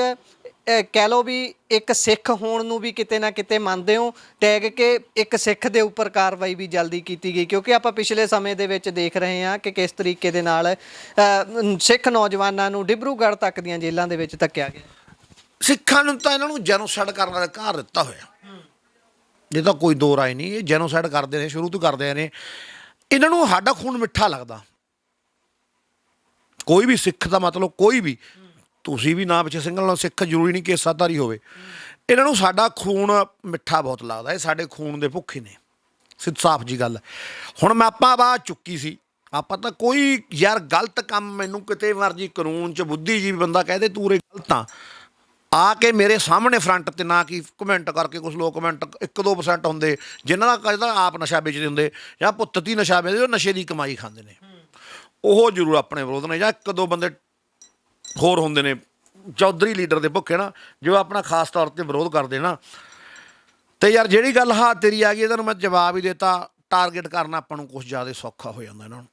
ਕਹਿ ਲਓ ਵੀ ਇੱਕ ਸਿੱਖ ਹੋਣ ਨੂੰ ਵੀ ਕਿਤੇ ਨਾ ਕਿਤੇ ਮੰਨਦੇ ਹੋ ਟੈਗ, ਕਿ ਇੱਕ ਸਿੱਖ ਦੇ ਉੱਪਰ ਕਾਰਵਾਈ ਵੀ ਜਲਦੀ ਕੀਤੀ ਗਈ? ਕਿਉਂਕਿ ਆਪਾਂ ਪਿਛਲੇ ਸਮੇਂ ਦੇ ਵਿੱਚ ਦੇਖ ਰਹੇ ਹਾਂ ਕਿ ਕਿਸ ਤਰੀਕੇ ਦੇ ਨਾਲ ਸਿੱਖ ਨੌਜਵਾਨਾਂ ਨੂੰ ਡਿਬਰੂਗੜ੍ਹ ਤੱਕ ਦੀਆਂ ਜੇਲ੍ਹਾਂ ਦੇ ਵਿੱਚ ਧੱਕਿਆ ਗਿਆ। ਸਿੱਖਾਂ ਨੂੰ ਤਾਂ ਇਹਨਾਂ ਨੂੰ ਜੈਨੋਸਾਈਡ ਕਰਨ ਦਾ ਅਧਿਕਾਰ ਦਿੱਤਾ ਹੋਇਆ, ਇਹ ਤਾਂ ਕੋਈ ਦੋ ਰਾਏ ਨਹੀਂ। ਇਹ ਜੈਨੋਸਾਈਡ ਕਰਦੇ ਨੇ, ਸ਼ੁਰੂ ਤੋਂ ਕਰਦੇ ਨੇ। ਇਹਨਾਂ ਨੂੰ ਸਾਡਾ ਖੂਨ ਮਿੱਠਾ ਲੱਗਦਾ। ਕੋਈ ਵੀ ਸਿੱਖ ਦਾ ਮਤਲਬ, ਕੋਈ ਵੀ, ਤੁਸੀਂ ਵੀ ਨਾ ਪਿੱਛੇ ਸਿੰਘਾਂ ਨਾਲ ਸਿੱਖ ਜ਼ਰੂਰੀ ਨਹੀਂ ਕਿ ਹਿੱਸਾਧਾਰੀ ਹੋਵੇ। ਇਹਨਾਂ ਨੂੰ ਸਾਡਾ ਖੂਨ ਮਿੱਠਾ ਬਹੁਤ ਲੱਗਦਾ, ਇਹ ਸਾਡੇ ਖੂਨ ਦੇ ਭੁੱਖੇ ਨੇ, ਸਿੱਧ ਸਾਫ ਜੀ ਗੱਲ। ਹੁਣ ਮੈਂ ਆਪਾਂ ਆਵਾਜ਼ ਚੁੱਕੀ ਸੀ, ਆਪਾਂ ਤਾਂ ਕੋਈ ਯਾਰ ਗਲਤ ਕੰਮ ਮੈਨੂੰ ਕਿਤੇ ਮਰਜ਼ੀ ਕਾਨੂੰਨ 'ਚ ਬੁੱਧੀਜੀਵੀ ਬੰਦਾ ਕਹਿ ਦੇ ਤੂੰ ਰੇ ਗਲਤ ਆ, ਆ ਕੇ ਮੇਰੇ ਸਾਹਮਣੇ ਫਰੰਟ ਤੇ ਨਾ ਕਿ ਕਮੈਂਟ ਕਰਕੇ, ਕੁਝ ਲੋਕ ਕਮੈਂਟ 1-2% ਹੁੰਦੇ ਜਿਨ੍ਹਾਂ ਦਾ ਕਹਿੰਦਾ ਆਪ ਨਸ਼ਾ ਵੇਚਦੇ ਹੁੰਦੇ ਜਾਂ ਪੁੱਤ ਦੀ ਨਸ਼ਾ ਵੇਚਦੇ, ਉਹ ਨਸ਼ੇ ਦੀ ਕਮਾਈ ਖਾਂਦੇ ਨੇ, ਉਹ ਜ਼ਰੂਰ ਆਪਣੇ ਵਿਰੋਧ ਨੇ। ਜਾਂ 1-2 ਬੰਦੇ ਹੋਰ ਹੁੰਦੇ ਨੇ ਚੌਧਰੀ ਲੀਡਰ ਦੇ ਭੁੱਖੇ ਨਾ, ਜੋ ਆਪਣਾ ਖਾਸ ਤੌਰ 'ਤੇ ਵਿਰੋਧ ਕਰਦੇ ਨਾ। ਤੇ ਯਾਰ ਜਿਹੜੀ ਗੱਲ ਹਾਂ ਤੇਰੀ ਆ ਗਈ, ਇਹਨਾਂ ਨੂੰ ਮੈਂ ਜਵਾਬ ਹੀ ਦਿੱਤਾ। ਟਾਰਗੇਟ ਕਰਨਾ ਆਪਾਂ ਨੂੰ ਕੁਛ ਜ਼ਿਆਦਾ ਸੌਖਾ ਹੋ ਜਾਂਦਾ, ਇਹਨਾਂ ਨੂੰ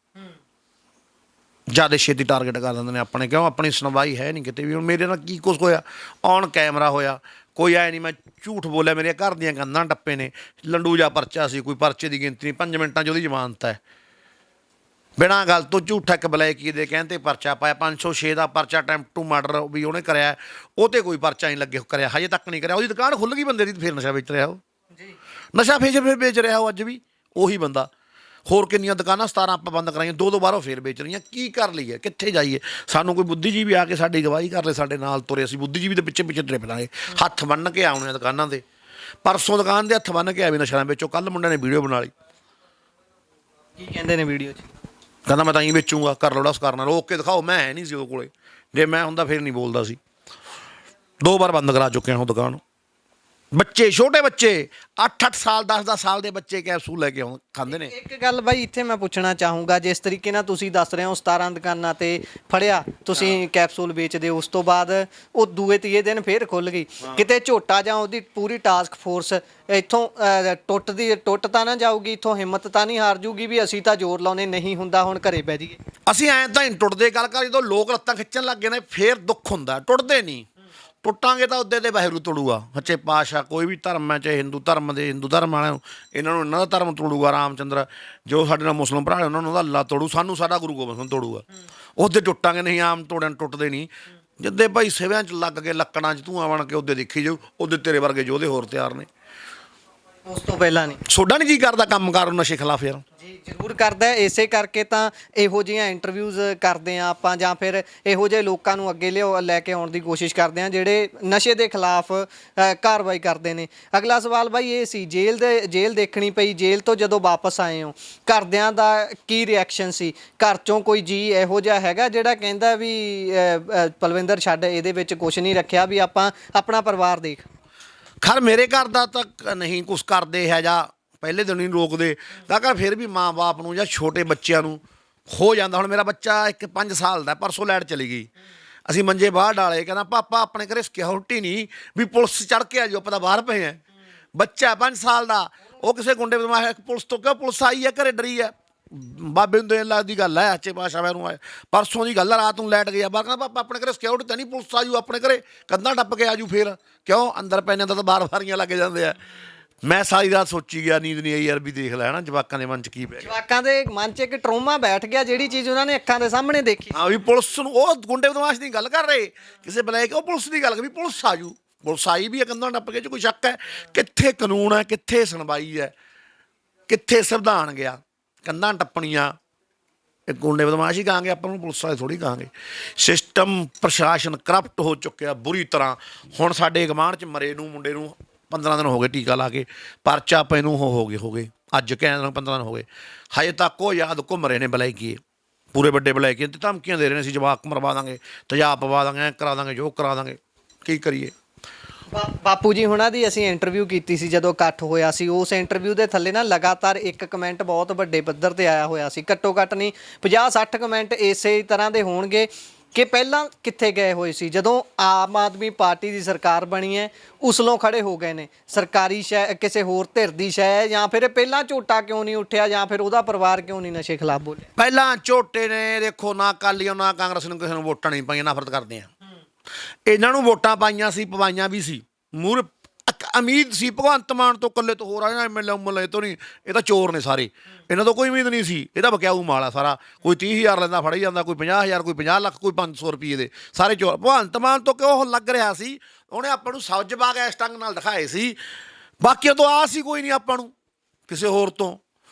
ਜ਼ਿਆਦਾ ਛੇਤੀ ਟਾਰਗੇਟ ਕਰ ਦਿੰਦੇ ਨੇ ਆਪਣੇ, ਕਿਉਂ ਆਪਣੀ ਸੁਣਵਾਈ ਹੈ ਨਹੀਂ ਕਿਤੇ ਵੀ। ਹੁਣ ਮੇਰੇ ਨਾਲ ਕੀ ਕੁਛ ਹੋਇਆ, ਔਨ ਕੈਮਰਾ ਹੋਇਆ, ਕੋਈ ਐ ਨਹੀਂ ਮੈਂ ਝੂਠ ਬੋਲਿਆ, ਮੇਰੀਆਂ ਘਰ ਦੀਆਂ ਕੰਧਾਂ ਟੱਪੇ ਨੇ, ਲੰਡੂ ਜਾ ਪਰਚਾ ਸੀ, ਕੋਈ ਪਰਚੇ ਦੀ ਗਿਣਤੀ ਨਹੀਂ, 5 ਮਿੰਟਾਂ 'ਚ ਉਹਦੀ ਜ਼ਮਾਨਤ ਹੈ, ਬਿਨਾਂ ਗੱਲ ਤੋਂ ਝੂਠਾ ਇੱਕ ਬਲੈਕੀ ਦੇ ਕਹਿਣ 'ਤੇ ਪਰਚਾ ਪਾਇਆ। 506 ਦਾ ਪਰਚਾ ਅਟੈਂਪਟ ਟੂ ਮਰਡਰ ਵੀ ਉਹਨੇ ਕਰਿਆ, ਉਹ 'ਤੇ ਕੋਈ ਪਰਚਾ ਨਹੀਂ ਲੱਗੇ ਕਰਿਆ, ਹਜੇ ਤੱਕ ਨਹੀਂ ਕਰਿਆ। ਉਹਦੀ ਦੁਕਾਨ ਖੁੱਲ੍ਹ ਗਈ ਬੰਦੇ ਦੀ, ਫਿਰ ਨਸ਼ਾ ਵੇਚ ਰਿਹਾ ਉਹ, ਨਸ਼ਾ ਫਿਰ ਵੇਚ ਰਿਹਾ ਉਹ ਅੱਜ ਵੀ ਉਹੀ ਬੰਦਾ। ਹੋਰ ਕਿੰਨੀਆਂ ਦੁਕਾਨਾਂ 17 ਆਪਾਂ ਬੰਦ ਕਰਾਈਆਂ, 2 ਬਾਹਰੋਂ ਫੇਰ ਵੇਚ ਰਹੀਆਂ। ਕੀ ਕਰ ਲਈਏ, ਕਿੱਥੇ ਜਾਈਏ? ਸਾਨੂੰ ਕੋਈ ਬੁੱਧੀਜੀਵੀ ਆ ਕੇ ਸਾਡੀ ਗਵਾਹੀ ਕਰ ਲੈ, ਸਾਡੇ ਨਾਲ ਤੁਰੇ, ਅਸੀਂ ਬੁੱਧੀਜੀਵੀ ਦੇ ਪਿੱਛੇ ਤੁਰੇ ਫਿਰਾਂਗੇ, ਹੱਥ ਬੰਨ੍ਹ ਕੇ ਆਉਣੇ ਦੁਕਾਨਾਂ ਦੇ। ਪਰਸੋਂ ਦੁਕਾਨ ਦੇ ਹੱਥ ਬੰਨ੍ਹ ਕੇ ਆਵੇ ਨਸ਼ਾ ਨਾ ਵੇਚੋ, ਕੱਲ੍ਹ ਮੁੰਡਿਆਂ ਨੇ ਵੀਡੀਓ ਬਣਾ ਲਈ, ਕੀ ਕਹਿੰਦੇ ਨੇ ਵੀਡੀਓ 'ਚ? ਕਹਿੰਦਾ ਮੈਂ ਤਾਂ ਹੀ ਵੇਚੂੰਗਾ, ਕਰ ਲਓ ਡਸ ਕਰਨਾ, ਰੋਕ ਕੇ ਦਿਖਾਓ। ਮੈਂ ਹੈ ਨਹੀਂ ਸੀ ਉਹਦੇ ਕੋਲੇ, ਜੇ ਮੈਂ ਹੁੰਦਾ ਫਿਰ ਨਹੀਂ ਬੋਲਦਾ ਸੀ। 2 ਵਾਰ ਬੰਦ ਕਰਾ ਚੁੱਕੇ ਹਾਂ ਉਹ ਦੁਕਾਨ। ਬੱਚੇ, ਛੋਟੇ ਬੱਚੇ 8-8 ਸਾਲ 10-10 ਸਾਲ ਦੇ ਬੱਚੇ ਕੈਪਸੂਲ ਲੈ ਕੇ ਖਾਂਦੇ ਨੇ। ਇੱਕ ਗੱਲ ਬਾਈ ਇੱਥੇ ਮੈਂ ਪੁੱਛਣਾ ਚਾਹੂੰਗਾ, ਜਿਸ ਤਰੀਕੇ ਨਾਲ ਤੁਸੀਂ ਦੱਸ ਰਹੇ ਹੋ 17 ਦੁਕਾਨਾਂ ਤੇ ਫੜਿਆ ਤੁਸੀਂ ਕੈਪਸੂਲ ਵੇਚਦੇ, ਉਸ ਤੋਂ ਬਾਅਦ ਉਹ ਦੂਏ ਤੀਏ ਦਿਨ ਫੇਰ ਖੁੱਲ ਗਈ, ਕਿਤੇ ਝੋਟਾ ਜਾਂ ਉਹਦੀ ਪੂਰੀ ਟਾਸਕ ਫੋਰਸ ਇੱਥੋਂ ਟੁੱਟ ਤਾਂ ਨਾ ਜਾਊਗੀ, ਇੱਥੋਂ ਹਿੰਮਤ ਤਾਂ ਨਹੀਂ ਹਾਰ ਜੂਗੀ ਵੀ ਅਸੀਂ ਤਾਂ ਜ਼ੋਰ ਲਾਉਣੇ, ਨਹੀਂ ਹੁੰਦਾ ਹੁਣ ਘਰੇ ਬਹਿ ਜਾਈਏ? ਅਸੀਂ ਐਂ ਤਾਂ ਹੀ ਟੁੱਟਦੇ, ਗੱਲ ਕਰ ਜਦੋਂ ਲੋਕ ਲੱਤਾਂ ਖਿੱਚਣ ਲੱਗ ਗਏ ਨੇ ਫੇਰ ਦੁੱਖ ਹੁੰਦਾ, ਟੁੱਟਦੇ ਨਹੀਂ। ਟੁੱਟਾਂਗੇ ਤਾਂ ਉੱਦੇ ਤੇ ਵਾਹਿਗੁਰੂ ਤੋੜੂਗਾ, ਸੱਚੇ ਪਾਤਸ਼ਾਹ। ਕੋਈ ਵੀ ਧਰਮ ਹੈ, ਚਾਹੇ ਹਿੰਦੂ ਧਰਮ ਦੇ ਹਿੰਦੂ ਧਰਮ ਵਾਲਿਆਂ ਨੂੰ, ਇਹਨਾਂ ਨੂੰ ਇਹਨਾਂ ਦਾ ਧਰਮ ਤੋੜੂਗਾ ਰਾਮਚੰਦਰ। ਜੋ ਸਾਡੇ ਨਾਲ ਮੁਸਲਿਮ ਭਰਾ ਉਹਨਾਂ ਨੂੰ ਉਹਦਾ ਅੱਲਾ ਤੋੜੂ, ਸਾਨੂੰ ਸਾਡਾ ਗੁਰੂ ਗੋਬਿੰਦ ਸਿੰਘ ਤੋੜੂਗਾ। ਉਹਦੇ ਟੁੱਟਾਂਗੇ, ਨਹੀਂ ਆਮ ਤੋੜਨ ਟੁੱਟਦੇ ਨਹੀਂ। ਜਿੱਦੇ ਭਾਈ ਸਿਵਿਆਂ 'ਚ ਲੱਗ ਕੇ ਲੱਕੜਾਂ 'ਚ ਧੂੰਆਂ ਬਣ ਕੇ ਉਹਦੇ ਦੇਖੀ ਜਾਊ, ਉਹਦੇ ਤੇਰੇ ਵਰਗੇ ਯੋਧੇ ਹੋਰ ਤਿਆਰ ਨੇ। ਉਸ ਤੋਂ ਪਹਿਲਾਂ ਨਹੀਂ ਸੋਡਾ ਨਹੀਂ ਜੀ ਕਰਦਾ ਕੰਮ ਕਰ ਨਸ਼ੇ ਖਿਲਾਫ ਯਾਰ? ਜੀ ਜ਼ਰੂਰ ਕਰਦਾ। ਇਸੇ ਕਰਕੇ ਤਾਂ ਇਹੋ ਜਿਹੀਆਂ ਇੰਟਰਵਿਊਜ਼ ਕਰਦੇ ਹਾਂ ਆਪਾਂ, ਜਾਂ ਫਿਰ ਇਹੋ ਜਿਹੇ ਲੋਕਾਂ ਨੂੰ ਅੱਗੇ ਲੈ ਕੇ ਆਉਣ ਦੀ ਕੋਸ਼ਿਸ਼ ਕਰਦੇ ਹਾਂ ਜਿਹੜੇ ਨਸ਼ੇ ਦੇ ਖਿਲਾਫ ਕਾਰਵਾਈ ਕਰਦੇ ਨੇ। ਅਗਲਾ ਸਵਾਲ ਬਾਈ ਇਹ ਸੀ, ਜੇਲ੍ਹ ਦੇਖਣੀ ਪਈ, ਜੇਲ੍ਹ ਤੋਂ ਜਦੋਂ ਵਾਪਸ ਆਏ ਹੋ ਘਰਦਿਆਂ ਦਾ ਕੀ ਰਿਐਕਸ਼ਨ ਸੀ? ਘਰ 'ਚੋਂ ਕੋਈ ਜੀ ਇਹੋ ਜਿਹਾ ਹੈਗਾ ਜਿਹੜਾ ਕਹਿੰਦਾ ਵੀ ਪਲਵਿੰਦਰ ਛੱਡ, ਇਹਦੇ ਵਿੱਚ ਕੁਛ ਨਹੀਂ ਰੱਖਿਆ, ਵੀ ਆਪਾਂ ਆਪਣਾ ਪਰਿਵਾਰ ਦੇਖ? ਖੈਰ ਮੇਰੇ ਘਰ ਦਾ ਤਾਂ ਨਹੀਂ ਕੁਛ ਕਰਦੇ ਹੈ, ਜਾਂ ਪਹਿਲੇ ਦਿਨ ਹੀ ਰੋਕਦੇ ਤਾਂ ਕਰ, ਫਿਰ ਵੀ ਮਾਂ ਬਾਪ ਨੂੰ ਜਾਂ ਛੋਟੇ ਬੱਚਿਆਂ ਨੂੰ ਹੋ ਜਾਂਦਾ। ਹੁਣ ਮੇਰਾ ਬੱਚਾ 5 ਸਾਲ ਦਾ, ਪਰਸੋਂ ਲਾਈਟ ਚਲੀ ਗਈ, ਅਸੀਂ ਮੰਜੇ ਬਾਹਰ ਡਾਲੇ, ਕਹਿੰਦਾ ਪਾਪਾ ਆਪਣੇ ਘਰੇ ਸਿਕਿਉਰਿਟੀ ਨਹੀਂ, ਵੀ ਪੁਲਿਸ ਚੜ੍ਹ ਕੇ ਆ ਜਾਓ, ਆਪਾਂ ਤਾਂ ਬਾਹਰ ਪਏ ਆ। ਬੱਚਾ 5 ਸਾਲ ਦਾ, ਉਹ ਕਿਸੇ ਗੁੰਡੇ ਬਦਮਾਸ਼ ਪੁਲਿਸ ਤੋਂ ਕਿਉਂ ਪੁਲਿਸ ਆਈ ਹੈ, ਘਰੇ ਡਰੀ ਹੈ। ਬਾਬੇ ਨੂੰ ਦੇਣ ਲੱਗ ਦੀ ਗੱਲ ਹੈ, ਅੱਛੇ ਪਾਸ਼ਾ ਨੂੰ ਆਏ ਪਰਸੋਂ ਦੀ ਗੱਲ ਹੈ, ਰਾਤ ਨੂੰ ਲਾਈਟ ਗਿਆ ਬਾਹਰ, ਕਹਿੰਦਾ ਪਾਪਾ ਆਪਣੇ ਘਰੇ ਸਿਕਿਉਰਿਟੀ ਤਾਂ ਨਹੀਂ, ਪੁਲਿਸ ਆਜੂ ਆਪਣੇ ਘਰੇ, ਕੰਧਾਂ ਟੱਪ ਕੇ ਆਜੂ। ਫਿਰ ਕਿਉਂ ਅੰਦਰ ਪੈਣੇ ਤਾਂ ਬਾਰ ਵਾਰੀਆਂ ਲੱਗ ਜਾਂਦੇ ਆ। ਮੈਂ ਸਾਰੀ ਰਾਤ ਸੋਚੀ ਗਿਆ, ਨੀਂਦ ਨਹੀਂ ਆਈ ਯਾਰ, ਵੀ ਦੇਖ ਲੈ ਨਾ ਜਵਾਕਾਂ ਦੇ ਮਨ 'ਚ ਕੀ ਪੈ ਗਿਆ। ਜਵਾਕਾਂ ਦੇ ਮਨ 'ਚ ਇੱਕ ਟਰੋਮਾ ਬੈਠ ਗਿਆ, ਜਿਹੜੀ ਚੀਜ਼ ਉਹਨਾਂ ਨੇ ਅੱਖਾਂ ਦੇ ਸਾਹਮਣੇ ਦੇਖੀ। ਹਾਂ ਵੀ ਪੁਲਿਸ ਨੂੰ, ਉਹ ਗੁੰਡੇ ਬਦਮਾਸ਼ ਦੀ ਗੱਲ ਕਰ ਰਹੇ, ਕਿਸੇ ਬਲੈਕ ਉਹ ਪੁਲਿਸ ਦੀ ਗੱਲ ਕਰ, ਵੀ ਪੁਲਿਸ ਆਜੂ। ਪੁਲਿਸ ਆਈ ਵੀ ਹੈ ਕੰਧਾਂ ਟੱਪ ਕੇ, 'ਚ ਕੋਈ ਸ਼ੱਕ ਹੈ? ਕਿੱਥੇ ਕਾਨੂੰਨ ਹੈ, ਕਿੱਥੇ ਸੁਣਵਾਈ ਹੈ, ਕਿੱਥੇ ਸੰਵਿਧਾਨ ਗਿਆ? ਕੰਧਾਂ ਟੱਪਣੀਆਂ ਇਹ ਗੁੰਡੇ ਬਦਮਾਸ਼ ਹੀ ਕਹਾਂਗੇ ਆਪਾਂ ਨੂੰ, ਪੁਲਿਸ ਵਾਲੇ ਥੋੜ੍ਹੀ ਕਹਾਂਗੇ। ਸਿਸਟਮ ਪ੍ਰਸ਼ਾਸਨ ਕਰਪਟ ਹੋ ਚੁੱਕਿਆ ਬੁਰੀ ਤਰ੍ਹਾਂ। ਹੁਣ ਸਾਡੇ ਗਵਾਂਢ 'ਚ ਮਰੇ ਨੂੰ ਮੁੰਡੇ ਨੂੰ 15 ਦਿਨ ਹੋ ਗਏ ਟੀਕਾ ਲਾ ਕੇ, ਪਰਚਾ ਪਏ ਨੂੰ ਹੋ ਗਏ ਅੱਜ ਕਹਿੰਦੇ 15 ਦਿਨ ਹੋ ਗਏ, ਹਜੇ ਤੱਕ ਉਹ ਯਾਦ ਘੁੰਮ ਰਹੇ ਨੇ ਬਲੈਕੀਏ, ਪੂਰੇ ਵੱਡੇ ਬਲੈਕੀਏ, ਤੇ ਧਮਕੀਆਂ ਦੇ ਰਹੇ ਨੇ ਅਸੀਂ ਜਵਾਕ ਮਰਵਾ ਦਾਂਗੇ, ਤੇਜ਼ਾਬ ਪਵਾ ਦਾਂਗੇ, ਕਰਾ ਦਾਂਗੇ, ਜੋ ਕਰਾ ਦਾਂਗੇ। ਕੀ ਕਰੀਏ? ਬਾਪੂ ਜੀ ਹੁਣਾਂ ਦੀ ਅਸੀਂ ਇੰਟਰਵਿਊ ਕੀਤੀ ਸੀ ਜਦੋਂ ਇਕੱਠ ਹੋਇਆ ਸੀ, ਉਸ ਇੰਟਰਵਿਊ ਦੇ ਥੱਲੇ ਨਾ ਲਗਾਤਾਰ ਇੱਕ ਕਮੈਂਟ ਬਹੁਤ ਵੱਡੇ ਪੱਧਰ ਤੇ ਆਇਆ ਹੋਇਆ ਸੀ, ਘੱਟੋ ਘੱਟ ਨਹੀਂ 50-60 ਕਮੈਂਟ ਇਸੇ ਤਰ੍ਹਾਂ ਦੇ ਹੋਣਗੇ ਕਿ ਪਹਿਲਾਂ ਕਿੱਥੇ ਗਏ ਹੋਏ ਸੀ, ਜਦੋਂ ਆਮ ਆਦਮੀ ਪਾਰਟੀ ਦੀ ਸਰਕਾਰ ਬਣੀ ਹੈ ਉਸਲੋਂ ਖੜੇ ਹੋ ਗਏ ਨੇ, ਸਰਕਾਰੀ ਸ਼ੈ ਕਿਸੇ ਹੋਰ ਧਿਰ ਦੀ ਸ਼ੈ, ਜਾਂ ਫਿਰ ਪਹਿਲਾਂ ਝੋਟਾ ਕਿਉਂ ਨਹੀਂ ਉੱਠਿਆ, ਜਾਂ ਫਿਰ ਉਹਦਾ ਪਰਿਵਾਰ ਕਿਉਂ ਨਹੀਂ ਨਸ਼ੇ ਖਿਲਾਫ ਬੋਲਿਆ? ਪਹਿਲਾਂ ਝੋਟੇ ਨੇ ਦੇਖੋ ਨਾ ਅਕਾਲੀਆਂ ਨਾ ਕਾਂਗਰਸ ਨੂੰ ਕਿਸੇ ਨੂੰ ਵੋਟਾਂ ਨਹੀਂ ਪਾਈਆਂ, ਨਫ਼ਰਤ ਕਰਦੇ ਆ। ਇਹਨਾਂ ਨੂੰ ਵੋਟਾਂ ਪਾਈਆਂ ਸੀ, ਪਵਾਈਆਂ ਵੀ ਸੀ, ਮੂਹਰੇ ਉਮੀਦ ਸੀ ਭਗਵੰਤ ਮਾਨ ਤੋਂ, ਇਕੱਲੇ ਤੋਂ ਹੋਰ ਆ ਐਮਐਲਏ ਤੋਂ ਨਹੀਂ, ਇਹ ਤਾਂ ਚੋਰ ਨੇ ਸਾਰੇ, ਇਹਨਾਂ ਤੋਂ ਕੋਈ ਉਮੀਦ ਨਹੀਂ ਸੀ। ਇਹਦਾ ਬਕਿਆਊ ਮਾਲ ਆ ਸਾਰਾ, ਕੋਈ 30,000 ਲੈਂਦਾ ਫੜੀ ਜਾਂਦਾ, ਕੋਈ 50,000, ਕੋਈ 50 ਲੱਖ, ਕੋਈ 500 ਰੁਪਏ ਦੇ, ਸਾਰੇ ਚੋਰ। ਭਗਵੰਤ ਮਾਨ ਤੋਂ ਕਿਉਂ ਉਹ ਲੱਗ ਰਿਹਾ ਸੀ, ਉਹਨੇ ਆਪਾਂ ਨੂੰ ਸਬਜ਼ ਬਾਗ ਇਸ ਢੰਗ ਨਾਲ ਦਿਖਾਏ ਸੀ, ਬਾਕੀਆਂ ਤੋਂ ਆਸ ਹੀ ਕੋਈ ਨਹੀਂ ਆਪਾਂ ਨੂੰ ਕਿਸੇ ਹੋਰ ਤੋਂ।